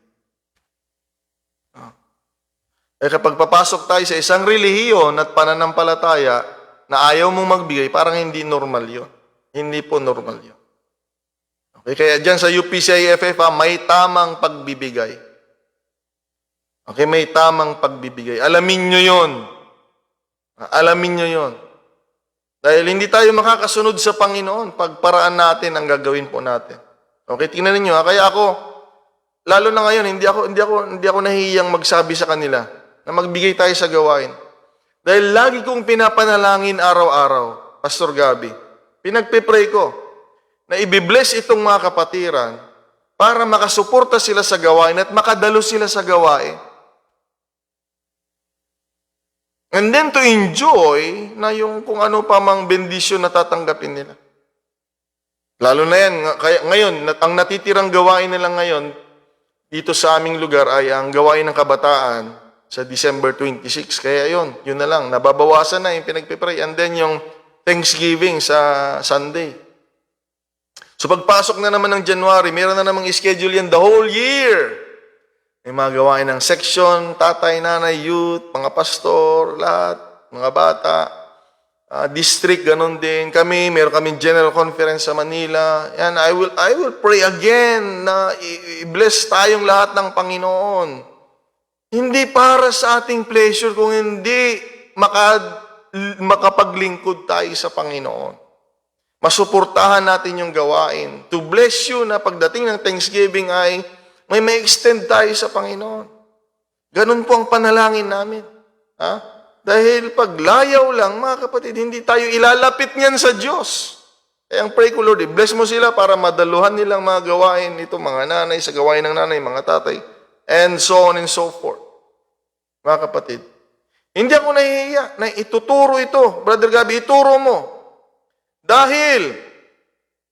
Kapag papasok tayo sa isang relihiyon at pananampalataya na ayaw mong magbigay, parang hindi normal yun. Hindi po normal yun. Okay, kaya dyan sa UPCIFF, may tamang pagbibigay. Okay, may tamang pagbibigay. Alamin nyo yun. Alamin nyo yun. Dahil hindi tayo makakasunod sa Panginoon pag paraan natin ang gagawin po natin. Okay, tingnan niyo. Kaya ako, lalo na ngayon, hindi ako nahihiyang magsabi sa kanila na magbigay tayo sa gawain. Dahil lagi kong pinapanalangin araw-araw, Pastor Gabi, pinagpipray ko na ibibless itong mga kapatiran para makasuporta sila sa gawain at makadalo sila sa gawain. And then to enjoy na yung kung ano pa mang bendisyon na tatanggapin nila. Lalo na yan, ngayon, ang natitirang gawain nila ngayon dito sa aming lugar ay ang gawain ng kabataan sa December 26. Kaya yun na lang, nababawasan na yung pinagpipray. And then yung Thanksgiving sa Sunday. So pagpasok na naman ng January, meron na namang schedule yan the whole year. May mga gawain ng section, tatay, nanay, youth, mga pastor, lahat, mga bata, district, ganun din. Meron kaming general conference sa Manila. Yan, I will pray again na i-bless tayong lahat ng Panginoon. Hindi para sa ating pleasure, kung hindi makapaglingkod tayo sa Panginoon. Masuportahan natin yung gawain. To bless you na pagdating ng Thanksgiving ay may extend tayo sa Panginoon. Ganun po ang panalangin namin. Dahil pag layaw lang, mga kapatid, hindi tayo ilalapit niyan sa Diyos. Kaya ang pray ko, Lord, bless mo sila para madaluhan nilang mga gawain nito, mga nanay, sa gawain ng nanay, mga tatay, and so on and so forth. Mga kapatid, hindi ako nahihiya na ituturo ito. Brother Gabi, ituro mo. Dahil,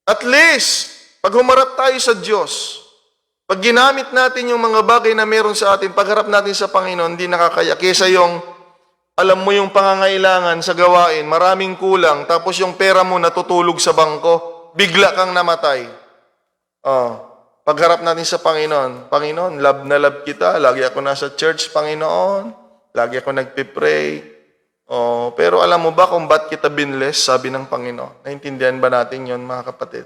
at least, pag humarap tayo sa Diyos, pag ginamit natin yung mga bagay na meron sa atin, pagharap natin sa Panginoon, hindi nakakaya. Kesa yung, alam mo yung pangangailangan sa gawain, maraming kulang, tapos yung pera mo natutulog sa bangko, bigla kang namatay. Pagharap natin sa Panginoon, Panginoon, love na love kita. Lagi ako nasa church, Panginoon. Lagi ako nagpipray. Oh, pero alam mo ba kung ba't kita binless, sabi ng Panginoon? Naintindihan ba natin yon, mga kapatid?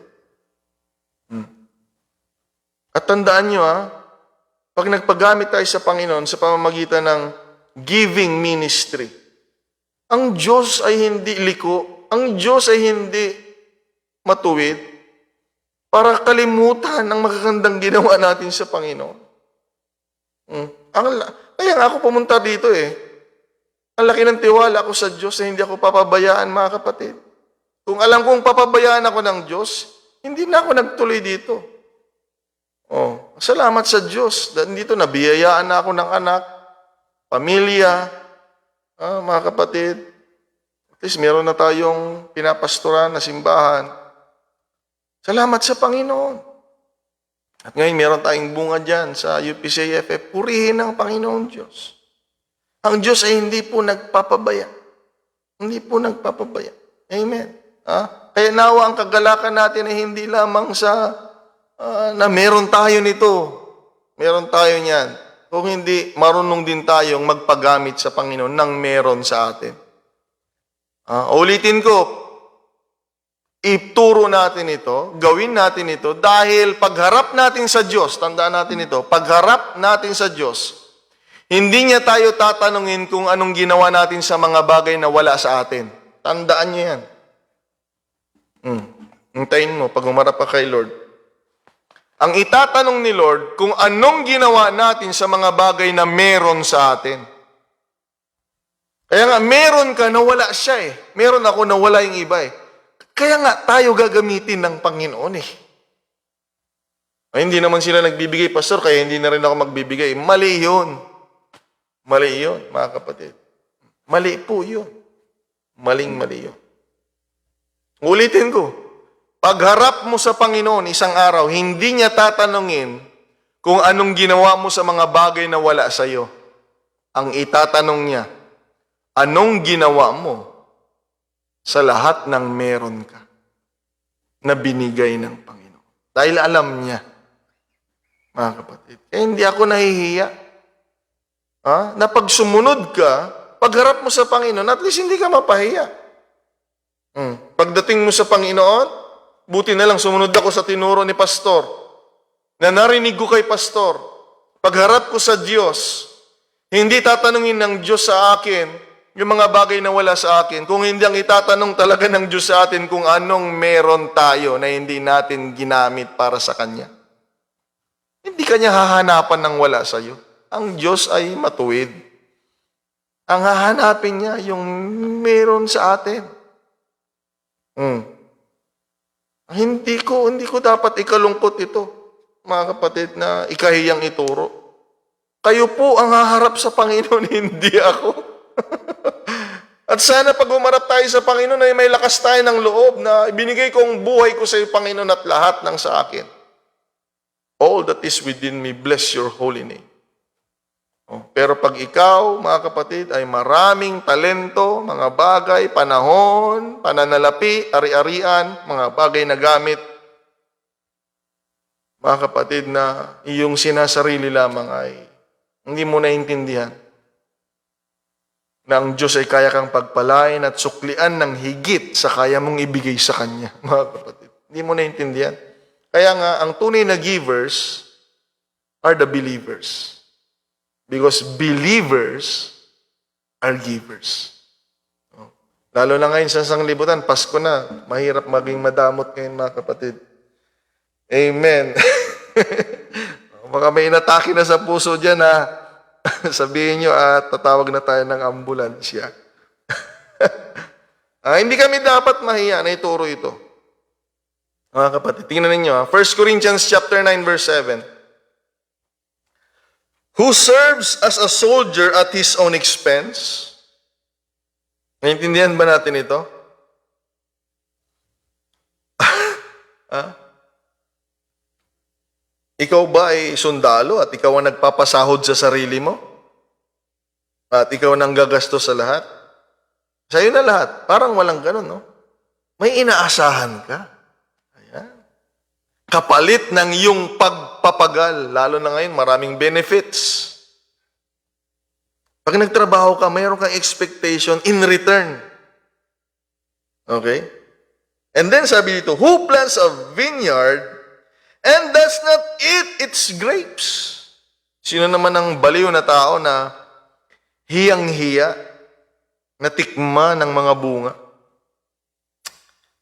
At tandaan nyo, pag nagpagamit tayo sa Panginoon sa pamamagitan ng giving ministry, ang Diyos ay hindi liko, ang Diyos ay hindi matuwid, para kalimutan ang magagandang ginawa natin sa Panginoon. Kaya nga ako pumunta dito Ang laki ng tiwala ko sa Diyos na hindi ako papabayaan, mga kapatid. Kung alam kong papabayaan ako ng Diyos, hindi na ako nagtuloy dito. Salamat sa Diyos. Dito nabiyayaan na ako ng anak, pamilya, mga kapatid. At least meron na tayong pinapastoran na simbahan. Salamat sa Panginoon. At ngayon, meron tayong bunga dyan sa UPCFF. Purihin ang Panginoon Diyos. Ang Diyos ay hindi po nagpapabaya. Hindi po nagpapabaya. Amen. Kaya nawa ang kagalakan natin ay hindi lamang sa na meron tayo nito. Meron tayo niyan. Kung hindi, marunong din tayong magpagamit sa Panginoon ng meron sa atin. Ulitin ko, ituro natin ito, gawin natin ito, dahil pagharap natin sa Diyos, tandaan natin ito, pagharap natin sa Diyos, hindi niya tayo tatanungin kung anong ginawa natin sa mga bagay na wala sa atin. Tandaan niyo yan. Hintayin mo, pag umarap ka kay Lord. Ang itatanong ni Lord, kung anong ginawa natin sa mga bagay na meron sa atin. Kaya nga, meron ka na wala siya Meron ako na wala yung iba Kaya nga, tayo gagamitin ng Panginoon Ay, hindi naman sila nagbibigay, Pastor, kaya hindi na rin ako magbibigay. Mali yun. Mali yun, mga kapatid. Mali po yun. Maling-mali yun. Ulitin ko, pagharap mo sa Panginoon isang araw, hindi niya tatanungin kung anong ginawa mo sa mga bagay na wala sa iyo. Ang itatanong niya, anong ginawa mo sa lahat ng meron ka na binigay ng Panginoon. Dahil alam niya, mga kapatid. Hindi ako nahihiya. Na pag sumunod ka, pagharap mo sa Panginoon, at least hindi ka mapahiya. Pagdating mo sa Panginoon, buti na lang sumunod ako sa tinuro ni Pastor, na narinig ko kay Pastor, pagharap ko sa Diyos, hindi tatanungin ng Diyos sa akin, yung mga bagay na wala sa akin, kung hindi ang itatanong talaga ng Diyos sa atin kung anong meron tayo na hindi natin ginamit para sa Kanya. Hindi Kanya hahanapan ng wala sa iyo. Ang Diyos ay matuwid. Ang hahanapin niya yung meron sa atin. Hindi ko dapat ikalungkot ito, mga kapatid, na ikahiyang ituro. Kayo po ang haharap sa Panginoon, hindi ako. At sana pag umarap tayo sa Panginoon ay may lakas tayo ng loob na ibinigay ko ang buhay ko sa iyo, Panginoon, at lahat ng sa akin. All that is within me, bless your holy name. Pero pag ikaw, mga kapatid, ay maraming talento, mga bagay, panahon, pananalapi, ari-arian, mga bagay na gamit, mga kapatid, na iyong sinasarili lamang ay hindi mo naintindihan na ang Diyos ay kaya kang pagpalain at suklian ng higit sa kaya mong ibigay sa Kanya, mga kapatid. Hindi mo naintindihan. Kaya nga, ang tunay na givers are the believers. Because believers are givers. Lalo na ngayon sa sanglibutan, Pasko na, mahirap maging madamot ngayon, mga kapatid. Amen. Baka may inatake na sa puso dyan, sabihin nyo, tatawag na tayo ng ambulansya. Hindi kami dapat mahiya na ituro ito. Mga kapatid, tingnan ninyo. 1 Corinthians chapter 9, verse 7. Who serves as a soldier at his own expense? Naintindihan ba natin ito? Ikaw ba ay sundalo at ikaw ang nagpapasahod sa sarili mo? At ikaw nang gagastos sa lahat? Sa'yo na lahat. Parang walang ganun, no? May inaasahan ka. Ayan. kapalit ng iyong pagpapagal. Lalo na ngayon, maraming benefits. Pag nagtrabaho ka, mayroon kang expectation in return. Okay? And then sabi dito, who plants a vineyard and does not eat its grapes? Sino naman ang baliw na tao na hiyang-hiya, natikma ng mga bunga?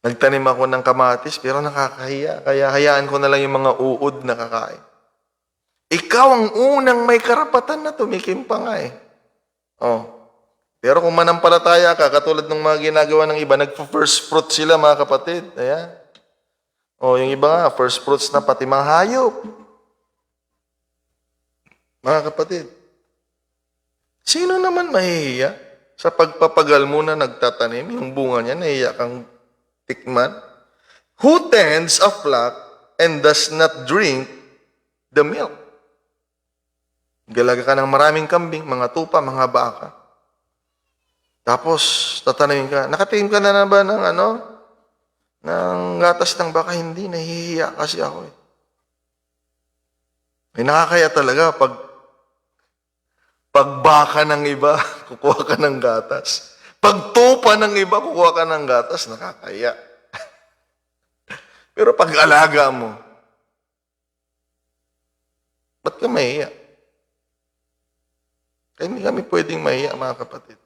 Nagtanim ako ng kamatis, pero nakakahiya. Kaya hayaan ko na lang yung mga uod na kakain. Ikaw ang unang may karapatan na tumikim pa nga eh. Oh. Pero kung manampalataya ka, katulad ng mga ginagawa ng iba, nagpa-first fruit sila mga kapatid. Ayan. Oh, yung iba nga, first fruits na pati mga hayop. Mga kapatid, sino naman mahihiya sa pagpapagal mo na nagtatanim, yung bunga niya, nahihiya kang tikman? Who tends a flock and does not drink the milk? Galaga ka ng maraming kambing, mga tupa, mga baka. Tapos, tatanayin ka, nakatingin ka na ba ng ng gatas ng baka? Hindi, nahihiya kasi ako eh. May nakakaya talaga pag baka ng iba, kukuha ka ng gatas. Pag tupa ng iba, kukuha ka ng gatas, nakakaya. Pero pag alaga mo, ba't ka mahiya? Kaya hindi kami pwedeng mahiya, mga kapatid.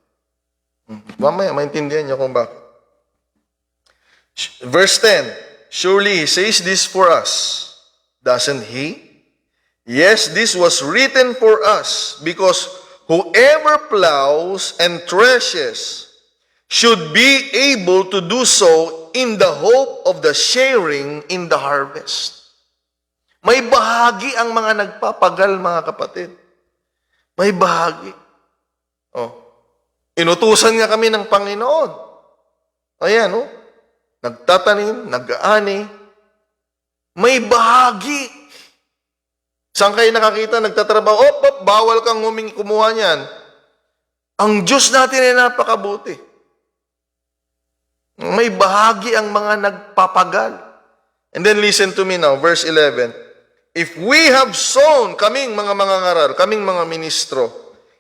Mamaya, maintindihan niyo kung bakit. Verse 10, surely he says this for us, doesn't he? Yes, this was written for us, because whoever plows and threshes should be able to do so in the hope of the sharing in the harvest. May bahagi ang mga nagpapagal, mga kapatid. May bahagi. Oh. Inutusan nga kami ng Panginoon. Ayan, oh. Nagtatanim, nag-aani. May bahagi. Saan kayo nakakita, nagtatrabaho? Bawal kang kumuha niyan. Ang Diyos natin ay napakabuti. May bahagi ang mga nagpapagal. And then listen to me now, verse 11. If we have sown, kaming mga mangangaral, kaming mga ministro,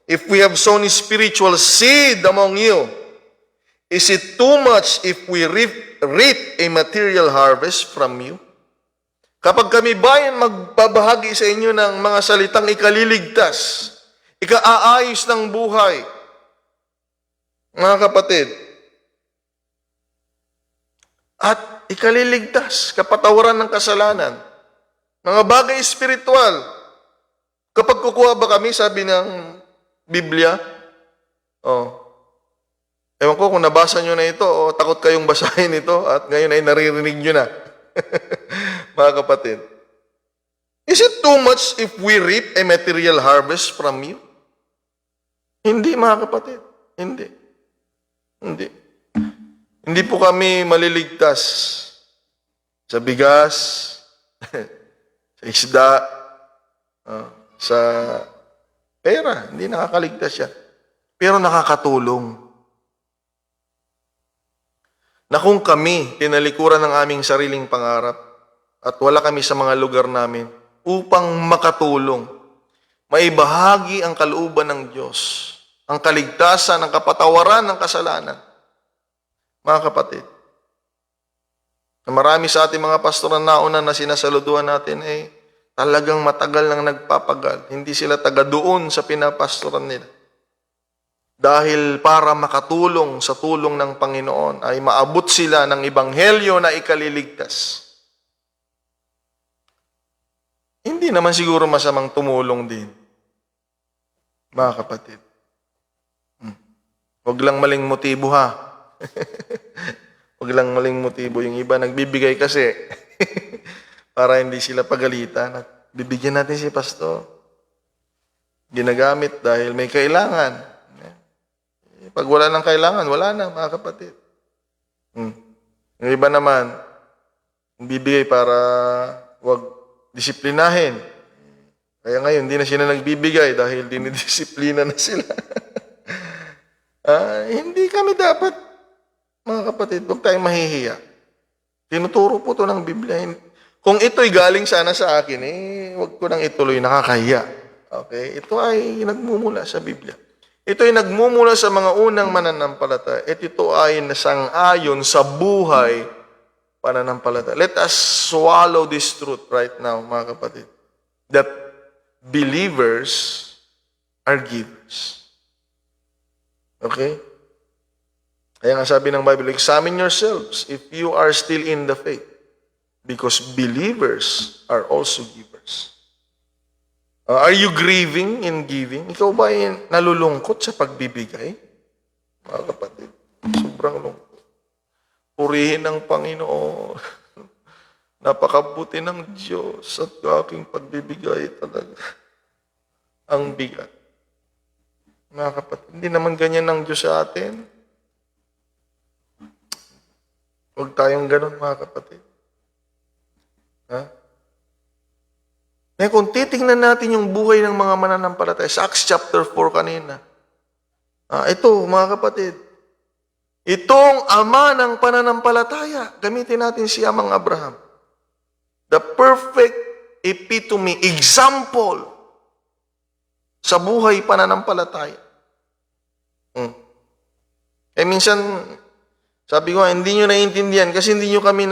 if we have sown spiritual seed among you, is it too much if we reap a material harvest from you? Kapag kami bayan magbabahagi sa inyo ng mga salitang ikaliligtas, ikaaayos ng buhay, mga kapatid, at ikaliligtas, kapatawaran ng kasalanan, mga bagay espiritual. Kapag kukuha ba kami, sabi ng Biblia, ewan ko kung nabasa nyo na ito o takot kayong basahin ito at ngayon ay naririnig nyo na. Mga kapatid, is it too much if we reap a material harvest from you? Hindi, mga kapatid. Hindi. Hindi. Hindi po kami maliligtas sa bigas, sa isda, sa pera. Hindi nakakaligtas yan. Pero nakakatulong. Na kung kami tinalikuran ng aming sariling pangarap at wala kami sa mga lugar namin upang makatulong, maibahagi ang kalooban ng Diyos, ang kaligtasan, ang kapatawaran ng kasalanan. Mga kapatid, na marami sa ating mga pastor na nauna na sinasaluduhan natin ay talagang matagal nang nagpapagal. Hindi sila taga doon sa pinapastoran nila. Dahil para makatulong sa tulong ng Panginoon ay maabot sila ng ebanghelyo na ikaliligtas. Hindi naman siguro masamang tumulong din, mga kapatid. Huwag lang maling motibo ha. Huwag lang maling motibo. Yung iba nagbibigay kasi para hindi sila pagalitan. At bibigyan natin si pastor. Ginagamit dahil may kailangan. Pag wala ng kailangan, wala na, mga kapatid. Yung iba naman, bibigay para wag disiplinahin. Kaya ngayon, hindi na sila nagbibigay dahil dinidisiplina na sila. Hindi kami dapat, mga kapatid, huwag tayong mahihiya. Tinuturo po ito ng Biblia. Kung ito'y galing sana sa akin, wag ko nang ituloy, nakakahiya. Okay? Ito ay nagmumula sa Biblia. Ito ay nagmumula sa mga unang mananampalataya at ito ay nasang-ayon sa buhay pananampalataya. Let us swallow this truth right now, mga kapatid, that believers are givers. Okay? Kaya nga sabi ng Bible, examine yourselves if you are still in the faith, because believers are also givers. Are you grieving in giving? Ikaw ba ay nalulungkot sa pagbibigay? Mga kapatid, sobrang lungkot. Purihin ang Panginoon. Napakabuti ng Diyos at aking pagbibigay talaga. Ang bigat. Mga kapatid, hindi naman ganyan ng Diyos sa atin. Huwag tayong ganun, mga kapatid. Ha? Kung titingnan natin yung buhay ng mga mananampalataya, sa Acts chapter 4 kanina, ito, mga kapatid, itong ama ng pananampalataya, gamitin natin si Amang Abraham. The perfect epitome, example sa buhay pananampalataya. Minsan, sabi ko, hindi nyo naiintindihan kasi hindi nyo kami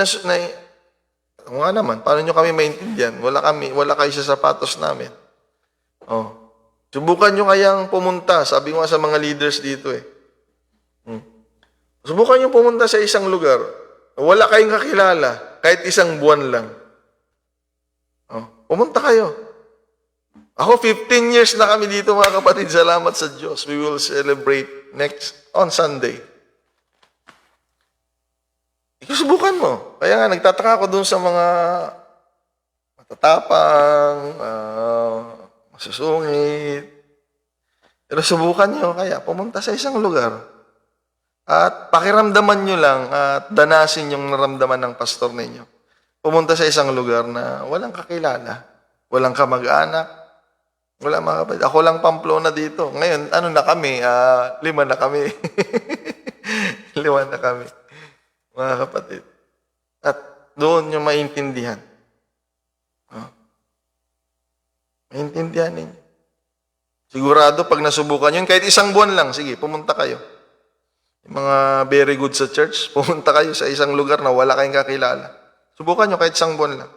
Ako nga naman, paano nyo kami maintindihan? Wala kayo sa sapatos namin. Subukan nyo kayang pumunta, sabi ko nga sa mga leaders dito Subukan nyo pumunta sa isang lugar, wala kayong kakilala, kahit isang buwan lang. Pumunta kayo. Ako, 15 years na kami dito, mga kapatid, salamat sa Diyos. We will celebrate on Sunday. Subukan mo. Kaya nga, nagtataka ako dun sa mga matatapang, masusungit. Pero subukan nyo, kaya pumunta sa isang lugar. At pakiramdaman nyo lang at danasin yung naramdaman ng pastor ninyo. Pumunta sa isang lugar na walang kakilala, walang kamag-anak, wala mga kapatid. Ako lang Pamplona dito. Ngayon, ano na kami? 5 na kami. 5 na kami. Mga kapatid. At doon nyo maintindihan. Maintindihan ninyo. Sigurado, pag nasubukan yun, kahit isang buwan lang, sige, pumunta kayo. Yung mga very good sa church, pumunta kayo sa isang lugar na wala kayong kakilala. Subukan nyo kahit isang buwan lang.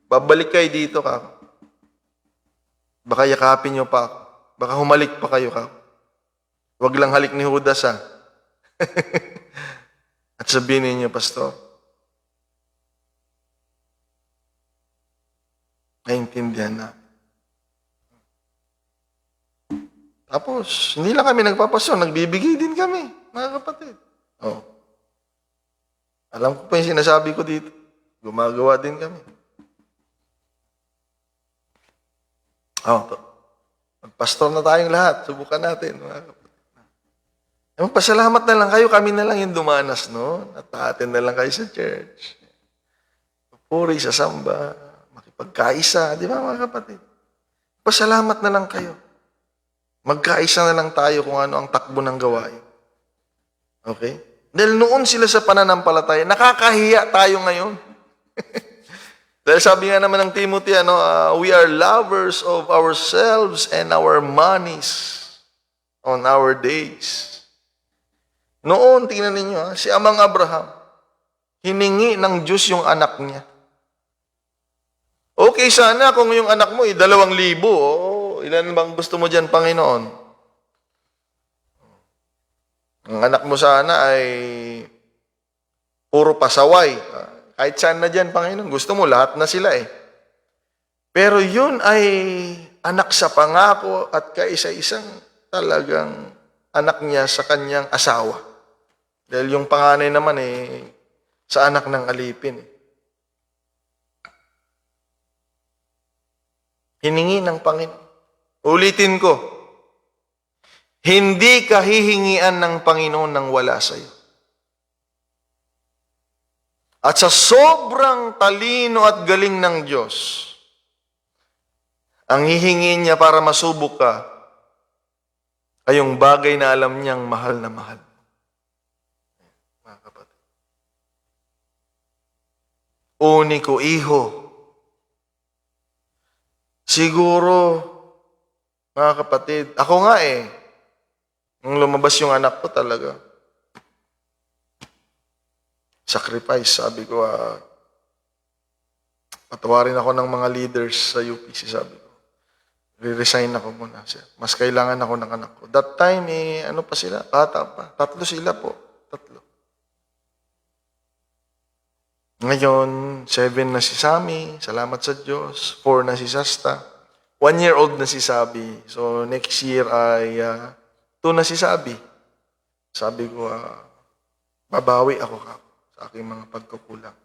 Babalik kayo dito ka. Baka yakapin nyo pa ako. Baka humalik pa kayo ka. Huwag lang halik ni Judas At sabihin ninyo, Pastor, naintindihan na. Tapos, hindi lang kami nagpapasyon, nagbibigay din kami, mga kapatid. Alam ko pa yung sinasabi ko dito. Gumagawa din kami. Magpastor na tayong lahat. Subukan natin, mga kapatid. Magpasalamat na lang kayo, kami na lang yung dumanas, no? At atin na lang kayo sa church. Puri sa samba, makipagkaisa, di ba mga kapatid? Pasalamat na lang kayo. Magkaisa na lang tayo kung ano ang takbo ng gawain. Okay? Dahil noon sila sa pananampalataya, nakakahiya tayo ngayon. Dahil sabi nga naman ng Timothy, we are lovers of ourselves and our monies on our days. Noon, tingnan ninyo, si Amang Abraham, hiningi ng Diyos yung anak niya. Okay sana kung yung anak mo 2,000. Ilan bang gusto mo dyan, Panginoon? Ang anak mo sana ay puro pasaway. Kahit saan na dyan, Panginoon. Gusto mo, lahat na sila Pero yun ay anak sa pangako at kaisa-isang talagang anak niya sa kanyang asawa. Dahil yung panganay naman sa anak ng alipin. Hiningi ng Panginoon. Ulitin ko, hindi ka hihingian ng Panginoon ng wala sa iyo. At sa sobrang talino at galing ng Diyos, ang hihingin niya para masubok ka ay yung bagay na alam niyang mahal na mahal. Mga kapatid. único hijo. Siguro, mga kapatid, ako nga nung lumabas yung anak ko talaga, sacrifice, sabi ko, patawarin ako ng mga leaders sa UPC, sabi ko. Re-resign ako muna, sir. Mas kailangan ako ng anak ko. That time, ano pa sila? Bata pa. 3 sila po. 3. Ngayon, 7 na si Sammy. Salamat sa Diyos. 4 na si Sasta. 1-year-old na si Sabi. So, next year ay 2 na si Sabi. Sabi ko, babawi ako sa aking mga pagkukulang.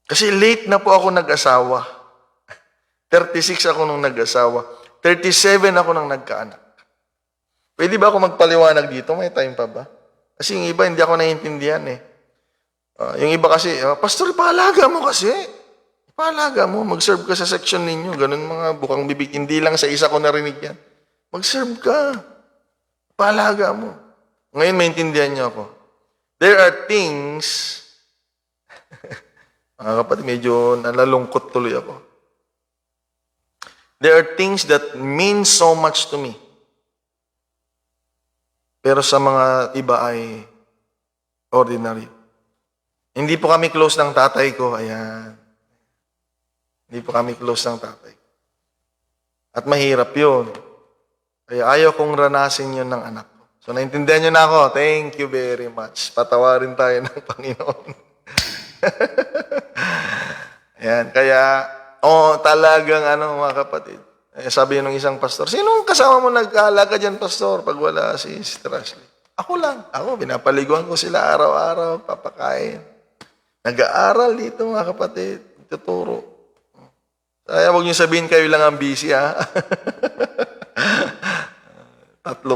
Kasi late na po ako nag-asawa. 36 ako nung nag-asawa. 37 ako nung nagkaanak. Pwede ba ako magpaliwanag dito? May time pa ba? Kasi yung iba, hindi ako naiintindihan yung iba kasi, Pastor, ipahalaga mo kasi. Ipahalaga mo. Mag-serve ka sa section ninyo. Ganun mga bukang bibig. Hindi lang sa isa ko narinig yan. Mag-serve ka. Ipahalaga mo. Ngayon, maintindihan niyo ako. There are things mga kapatid, medyo nalalungkot tuloy ako. There are things that mean so much to me. Pero sa mga iba ay ordinary. Hindi po kami close ng tatay ko. Ayan. Hindi po kami close ng tatay. At mahirap yun. Kaya ayaw kong ranasin yun ng anak ko. So, naintindihan nyo na ako. Thank you very much. Patawarin tayo ng Panginoon. Ayan, kaya, talagang mga kapatid. Sabi ng isang pastor, sinong kasama mo nag-aalaga dyan, pastor, pag wala si Sister Ashley? Ako lang. Ako, binapaliguan ko sila araw-araw, papakain. Nag-aaral dito, mga kapatid. Tuturo. Kaya huwag niyo sabihin kayo lang ang busy, 3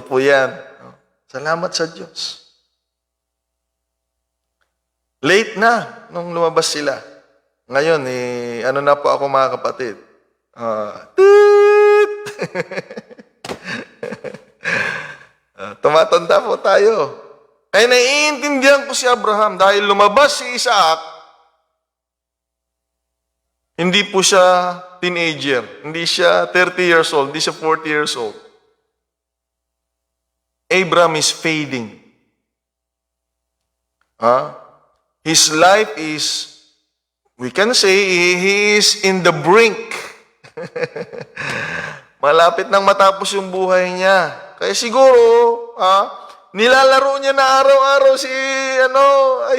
po yan. Salamat sa Diyos. Late na nung lumabas sila. Ngayon, ano na po ako mga kapatid? Tumatanda po tayo. Kaya naiintindihan ko si Abraham dahil lumabas si Isaac, hindi po siya teenager. Hindi siya 30 years old. Hindi siya 40 years old. Abraham is fading. His life is, we can say, he is in the brink. Malapit nang matapos yung buhay niya. Kaya siguro, nilalaro niya na araw-araw si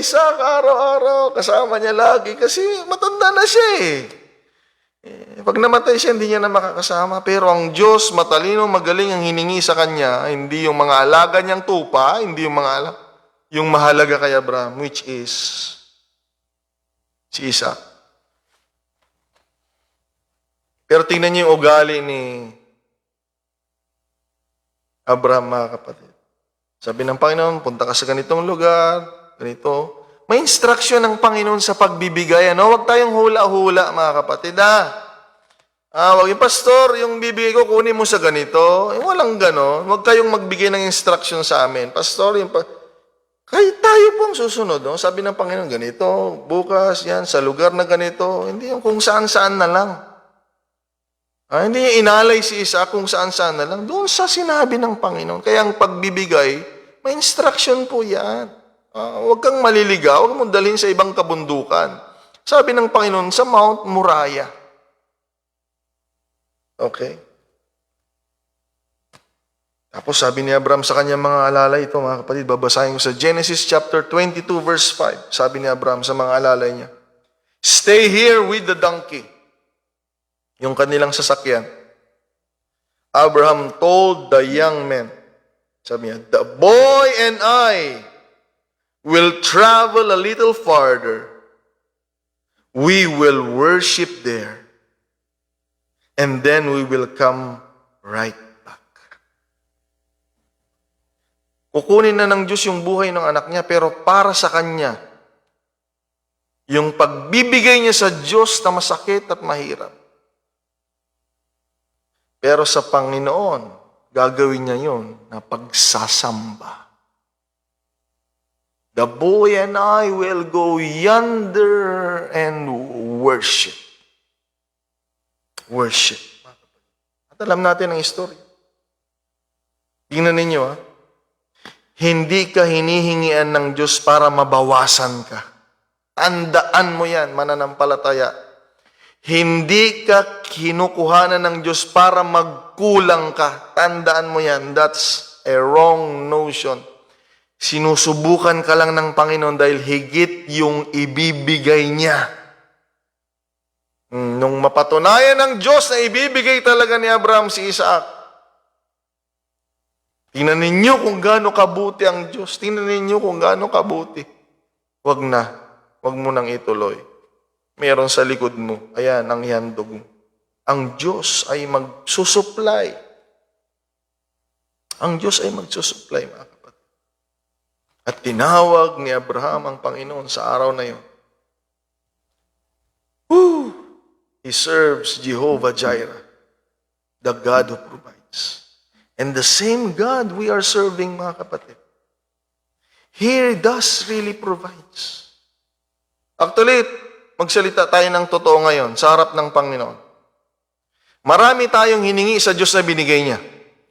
Isaac, araw-araw. Kasama niya lagi kasi matanda na siya Pag namatay siya, hindi niya na makakasama. Pero ang Diyos, matalino, magaling ang hiningi sa kanya, hindi yung mga alaga niyang tupa, hindi yung mga yung mahalaga kay Abraham, which is si Isaac. Pero tingnan niyo yung ugali ni Abraham, mga kapatid. Sabi ng Panginoon, punta ka sa ganitong lugar, ganito. May instruction ng Panginoon sa pagbibigay. Huwag tayong hula-hula, mga kapatid. Wag yung pastor, yung bibigay ko, kunin mo sa ganito. Walang ganon. Huwag kayong magbigay ng instruction sa amin. Pastor, kahit tayo pong susunod, sabi ng Panginoon, ganito, bukas, yan, sa lugar na ganito, hindi yung kung saan-saan na lang. Hindi niya inalay si Isaac kung saan-saan na lang. Doon sa sinabi ng Panginoon. Kaya ang pagbibigay, may instruction po yan. Huwag kang maliligaw, huwag mong dalhin sa ibang kabundukan. Sabi ng Panginoon, sa Mount Moriah. Okay? Tapos sabi ni Abraham sa kanyang mga alalay, ito mga kapatid, babasahin ko sa Genesis chapter 22 verse 5. Sabi ni Abraham sa mga alalay niya, stay here with the donkey. Yung kanilang sasakyan. Abraham told the young men, sabi niya, the boy and I will travel a little farther. We will worship there. And then we will come right back. Kukunin na ng Diyos yung buhay ng anak niya, pero para sa kanya, yung pagbibigay niya sa Diyos na masakit at mahirap. Pero sa Panginoon, gagawin niya yun na pagsasamba. The boy and I will go yonder and worship. Worship. At alam natin ang story. Tingnan ninyo, ha? Hindi ka hinihingian ng Diyos para mabawasan ka. Tandaan mo yan, mananampalataya. Hindi ka kinukuhanan ng Diyos para magkulang ka. Tandaan mo yan. That's a wrong notion. Sinusubukan ka lang ng Panginoon dahil higit yung ibibigay niya. Nung mapatunayan ng Diyos na ibibigay talaga ni Abraham si Isaac, tingnan ninyo kung gaano kabuti ang Diyos. Tingnan ninyo kung gaano kabuti. Wag na. Wag mo nang ituloy. Meron sa likod mo. Ayan, ang handog mo. Ang Diyos ay magsusupply. Ang Diyos ay magsusupply, mga kapatid. At tinawag ni Abraham ang Panginoon sa araw na yun. He serves Jehovah Jireh, the God who provides. And the same God we are serving, mga kapatid. He does really provides. Actually, magsalita tayo ng totoo ngayon sa harap ng Panginoon. Marami tayong hiningi sa Diyos na binigay niya.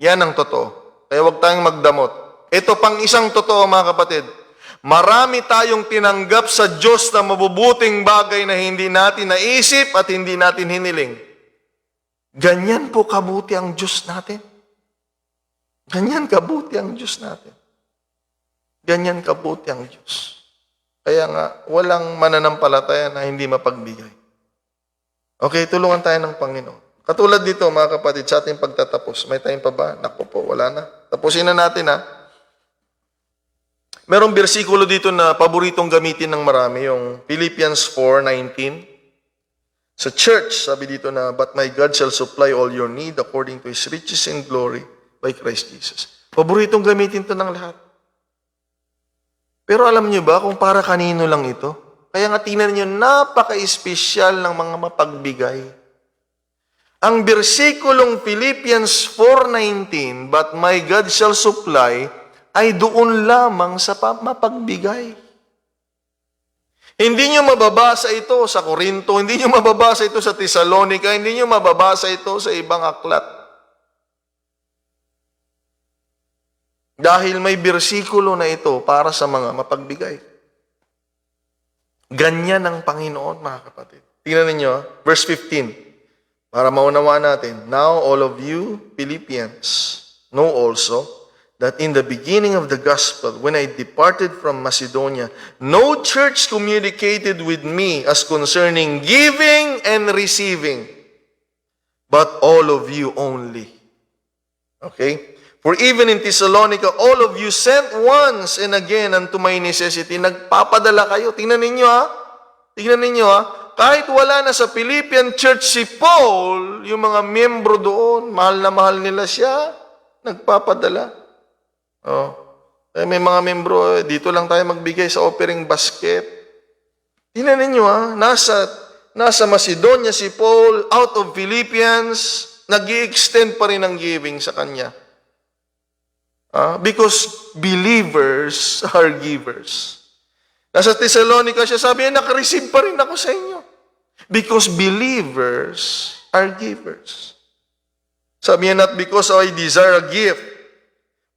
Yan ang totoo. Kaya huwag tayong magdamot. Ito pang isang totoo, mga kapatid. Marami tayong tinanggap sa Diyos na mabubuting bagay na hindi natin naisip at hindi natin hiniling. Ganyan po kabuti ang Diyos natin. Ganyan kabuti ang Diyos natin. Ganyan kabuti ang Diyos. Kaya nga, walang mananampalataya na hindi mapagbigay. Okay, tulungan tayo ng Panginoon. Katulad dito, mga kapatid, sa ating pagtatapos. May time pa ba? Naku po, wala na. Tapusin na natin, ha? Merong bersikulo dito na paboritong gamitin ng marami, yung Philippians 4:19. Sa church, sabi dito na, "But my God shall supply all your need according to His riches in glory by Christ Jesus." Paboritong gamitin to ng lahat. Pero alam niyo ba kung para kanino lang ito? Kaya nga tingnan niyo, napaka-espesyal ng mga mapagbigay. Ang bersikulong Philippians 4:19, "But my God shall supply," ay doon lamang sa mapagbigay. Hindi nyo mababasa ito sa Corinto, hindi nyo mababasa ito sa Thessalonica, hindi nyo mababasa ito sa ibang aklat. Dahil may bersikulo na ito para sa mga mapagbigay. Ganyan ang Panginoon, mga kapatid. Tingnan ninyo, verse 15. Para maunawaan natin, "Now all of you Philippians know also that in the beginning of the gospel, when I departed from Macedonia, no church communicated with me as concerning giving and receiving, but all of you only." Okay? "For even in Thessalonica, all of you sent once and again unto my necessity." Nagpapadala kayo. Tingnan ninyo, ha? Tingnan ninyo, ha? Kahit wala na sa Philippian church si Paul, yung mga miyembro doon, mahal na mahal nila siya, nagpapadala. May mga membro, dito lang tayo magbigay sa offering basket. Tingnan ninyo, ha? Nasa Macedonia si Paul, out of Philippians, nag-i-extend pa rin ang giving sa kanya. Because believers are givers. Nasa Thessalonica siya, sabi niya, nakareceive pa rin ako sa inyo. Because believers are givers. Sabi niya, "Not because I desire a gift,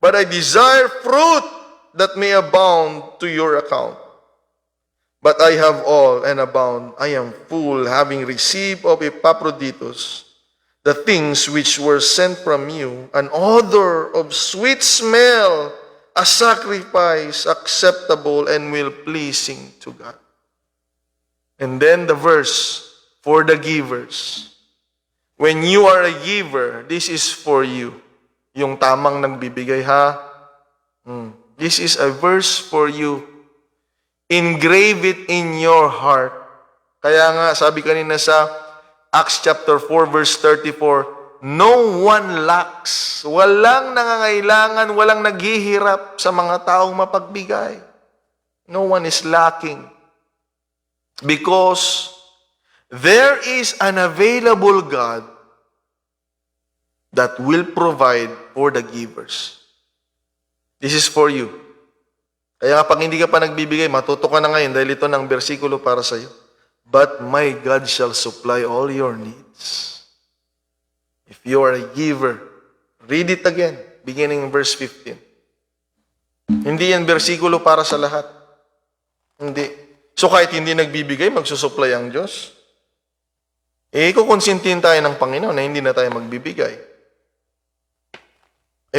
but I desire fruit that may abound to your account. But I have all and abound. I am full, having received of Epaphroditus the things which were sent from you, an odor of sweet smell, a sacrifice acceptable and well-pleasing to God." And then the verse, "For the givers." When you are a giver, this is for you. Yung tamang nagbibigay, ha? This is a verse for you. Engrave it in your heart. Kaya nga, sabi kanina sa Acts chapter 4, verse 34, "No one lacks." Walang nangangailangan, walang naghihirap sa mga taong mapagbigay. No one is lacking. Because there is an available God that will provide for the givers. This is for you. Kaya kapag hindi ka pa nagbibigay, matuto ka na ngayon dahil ito ng bersikulo para sa iyo. But my God shall supply all your needs. If you are a giver, read it again, beginning in verse 15. Hindi yan bersikulo para sa lahat. Hindi. So kahit hindi nagbibigay, magsusupply ang Diyos. Kukonsintin tayo ng Panginoon na hindi na tayo magbibigay.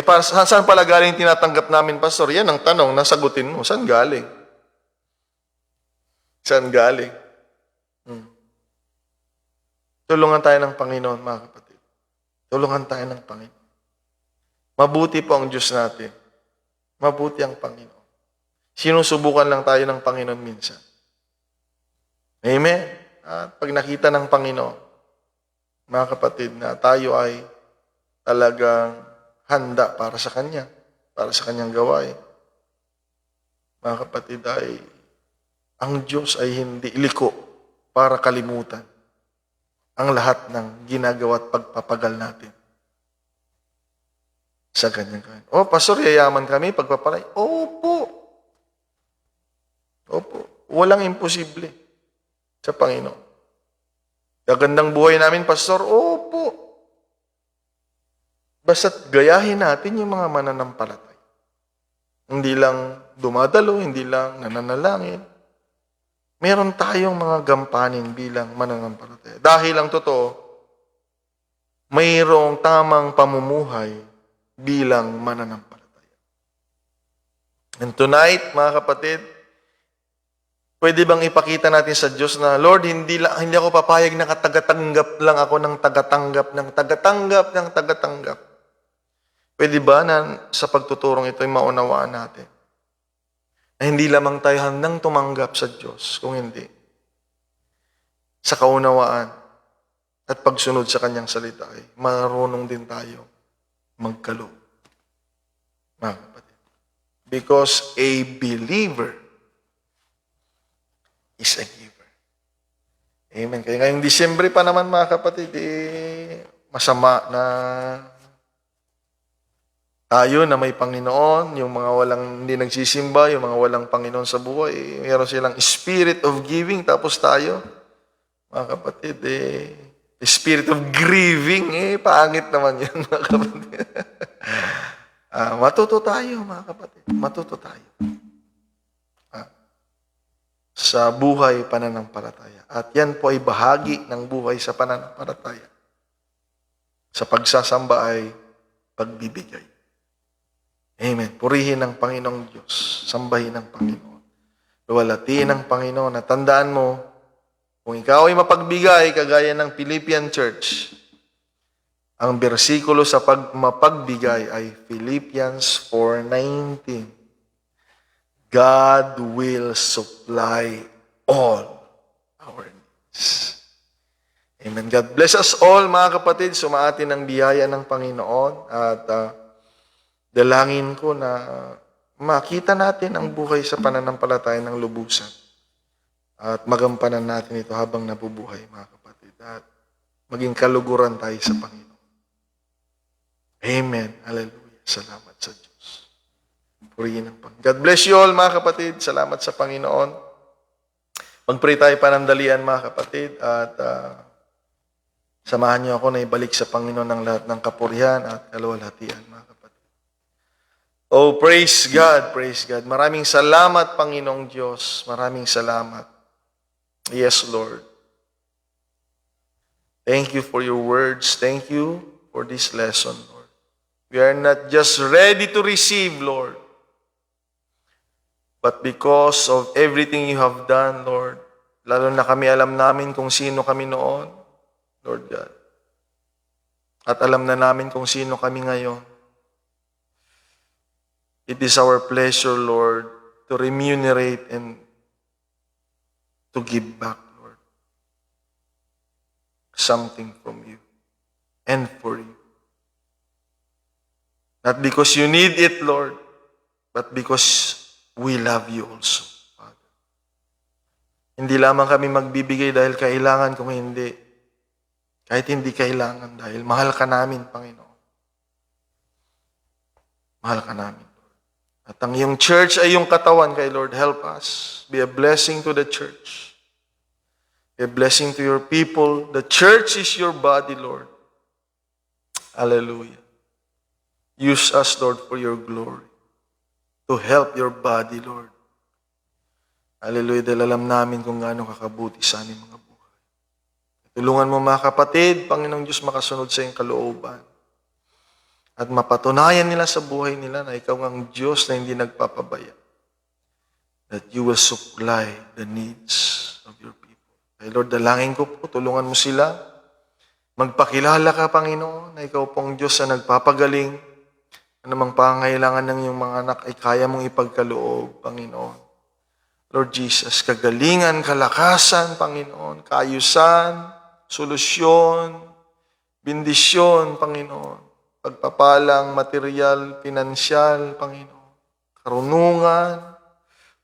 Para saan pala galing tinatanggap namin, Pastor? Yan ang tanong, nasagutin mo. Saan galing? Saan galing? Tulungan tayo ng Panginoon, mga kapatid. Tulungan tayo ng Panginoon. Mabuti po ang Diyos natin. Mabuti ang Panginoon. Sinusubukan lang tayo ng Panginoon minsan. Amen? At pag nakita ng Panginoon, mga kapatid, na tayo ay talagang handa para sa Kanya, para sa Kanyang gawain. Mga kapatid, ay ang Diyos ay hindi liko para kalimutan ang lahat ng ginagawa at pagpapagal natin sa Kanyang gawain. Pastor, yayaman kami, pagpapalay. Opo. Walang imposible sa Panginoon. Gagandang buhay namin, Pastor. Opo. Basta't gayahin natin yung mga mananampalatay. Hindi lang dumadalo, hindi lang nananalangin. Meron tayong mga gampanin bilang mananampalataya. Dahil ang totoo, mayroong tamang pamumuhay bilang mananampalataya. And tonight, mga kapatid, pwede bang ipakita natin sa Diyos na, Lord, hindi ako papayag na tagatanggap lang ako ng tagatanggap. Pwede ba na sa pagtuturong ito ay maunawaan natin na hindi lamang tayo handang tumanggap sa Diyos, kung hindi, sa kaunawaan at pagsunod sa Kanyang salita ay marunong din tayo magkaloob. Mga kapatid. Because a believer is a giver. Amen. Kaya ngayong Disyembre pa naman, mga kapatid, masama na tayo na may Panginoon, yung mga hindi nagsisimba, yung mga walang Panginoon sa buhay, meron silang spirit of giving, tapos tayo, mga kapatid, spirit of grieving, pangit naman yan, mga kapatid. Matuto tayo, mga kapatid. Matuto tayo. Sa buhay pananampalataya. At yan po ay bahagi ng buhay sa pananampalataya. Sa pagsasamba ay pagbibigay. Amen. Purihin ng Panginoong Diyos. Sambahin ng Panginoon. Luwalhatiin ng Panginoon. At tandaan mo, kung ikaw ay mapagbigay, kagaya ng Philippian Church, ang bersikulo sa mapagbigay ay Philippians 4:19. God will supply all our needs. Amen. God bless us all, mga kapatid. Sumaatin ang biyaya ng Panginoon. At dalangin ko na makita natin ang buhay sa pananampalataya ng lubusan. At magampanan natin ito habang nabubuhay, mga kapatid. At maging kaluguran tayo sa Panginoon. Amen. Hallelujah. Salamat sa Diyos. Purihin ang Panginoon. God bless you all, mga kapatid. Salamat sa Panginoon. Mag-pray tayo panandalian, mga kapatid. At samahan niyo ako na ibalik sa Panginoon ang lahat ng kapurihan at kaluwalhatian, mga kapatid. Oh, praise God, praise God. Maraming salamat, Panginoong Diyos. Maraming salamat. Yes, Lord. Thank you for your words. Thank you for this lesson, Lord. We are not just ready to receive, Lord, but because of everything you have done, Lord, lalo na kami alam namin kung sino kami noon, Lord God. At alam na namin kung sino kami ngayon. It is our pleasure, Lord, to remunerate and to give back, Lord, something from you and for you. Not because you need it, Lord, but because we love you also, Father. Hindi lamang kami magbibigay dahil kailangan, kung hindi, kahit hindi kailangan, dahil mahal ka namin, Panginoon. Mahal ka namin, Lord. At ang iyong church ay iyong katawan, kay Lord, help us. Be a blessing to the church. Be a blessing to your people. The church is your body, Lord. Hallelujah. Use us, Lord, for your glory. To help your body, Lord. Hallelujah. Dahil alam namin kung gaano kakabuti sa aming mga buhay. Tulungan mo mga kapatid, Panginoong Diyos, makasunod sa iyong kalooban. At mapatunayan nila sa buhay nila na ikaw ang Diyos na hindi nagpapabaya. That you will supply the needs of your people. Kaya Lord, dalangin ko po, tulungan mo sila. Magpakilala ka, Panginoon, na ikaw pong Diyos na nagpapagaling. Anumang pangangailangan ng iyong mga anak ay kaya mong ipagkaloob, Panginoon. Lord Jesus, kagalingan, kalakasan, Panginoon, kaayusan, solusyon, bendisyon, Panginoon. Pagpapalang, material, pinansyal, Panginoon. Karunungan,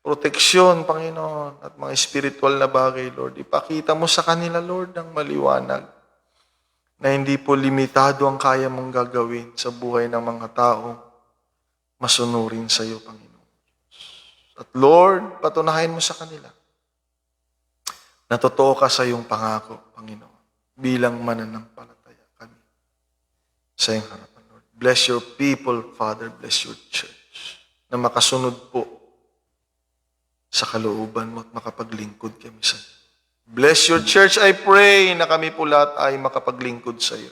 proteksyon, Panginoon, at mga spiritual na bagay, Lord. Ipakita mo sa kanila, Lord, ng maliwanag na hindi po limitado ang kaya mong gagawin sa buhay ng mga tao masunurin sa iyo, Panginoon. At Lord, patunayan mo sa kanila na totoo ka sa iyong pangako, Panginoon, bilang mananampalataya kami sa iyong harapan, Lord. Bless your people, Father. Bless your church na makasunod po sa kalooban mo at makapaglingkod kami sa iyo. Bless your church, I pray, na kami po lahat ay makapaglingkod sa iyo.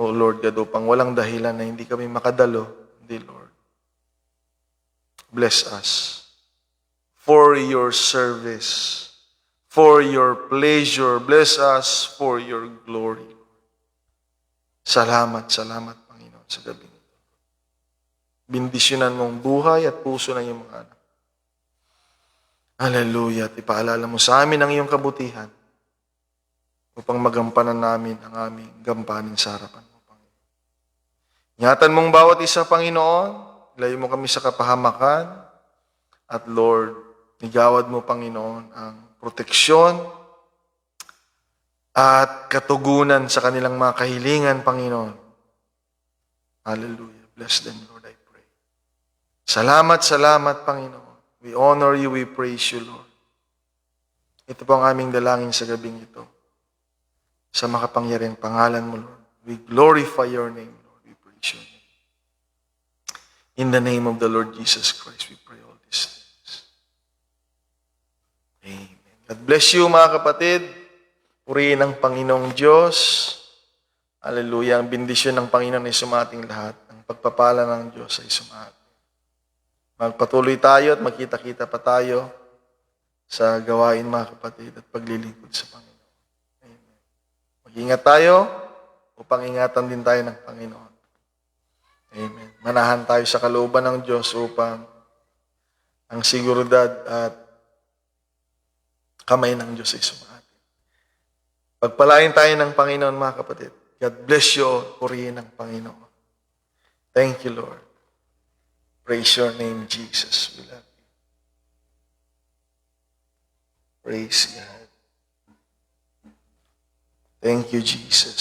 O Lord God, upang walang dahilan na hindi kami makadalo, hindi, Lord. Bless us for your service, for your pleasure. Bless us for your glory. Salamat, Panginoon, sa gabi ito. Bindisyonan mong buhay at puso ng iyong mga anak. Hallelujah. At ipaalala mo sa amin ang iyong kabutihan upang magampanan namin ang aming gampanin sa harapan mo, Panginoon. Ingatan mong bawat isa, Panginoon. Ilayo mo kami sa kapahamakan. At Lord, igawad mo, Panginoon, ang proteksyon at katugunan sa kanilang mga kahilingan, Panginoon. Hallelujah. Bless them, Lord, I pray. Salamat, Panginoon. We honor you, we praise you, Lord. Ito po ang aming dalangin sa gabing ito. Sa makapangyarihang pangalan mo, Lord. We glorify your name, Lord. We praise your name. In the name of the Lord Jesus Christ, we pray all these things. Amen. God bless you, mga kapatid. Purihin ang Panginoong Diyos. Hallelujah. Ang bendisyon ng Panginoon ay sumating lahat. Ang pagpapala ng Diyos ay sumating. Magpatuloy tayo at magkita-kita pa tayo sa gawain, mga kapatid, at paglilingkod sa Panginoon. Amen. Mag-ingat tayo upang ingatan din tayo ng Panginoon. Amen. Manahan tayo sa kalooban ng Diyos upang ang seguridad at kamay ng Diyos ay sumaatin. Pagpalain tayo ng Panginoon, mga kapatid. God bless you all. Purihin ang Panginoon. Thank you, Lord. Praise your name, Jesus. We love you. Praise God. Thank you, Jesus.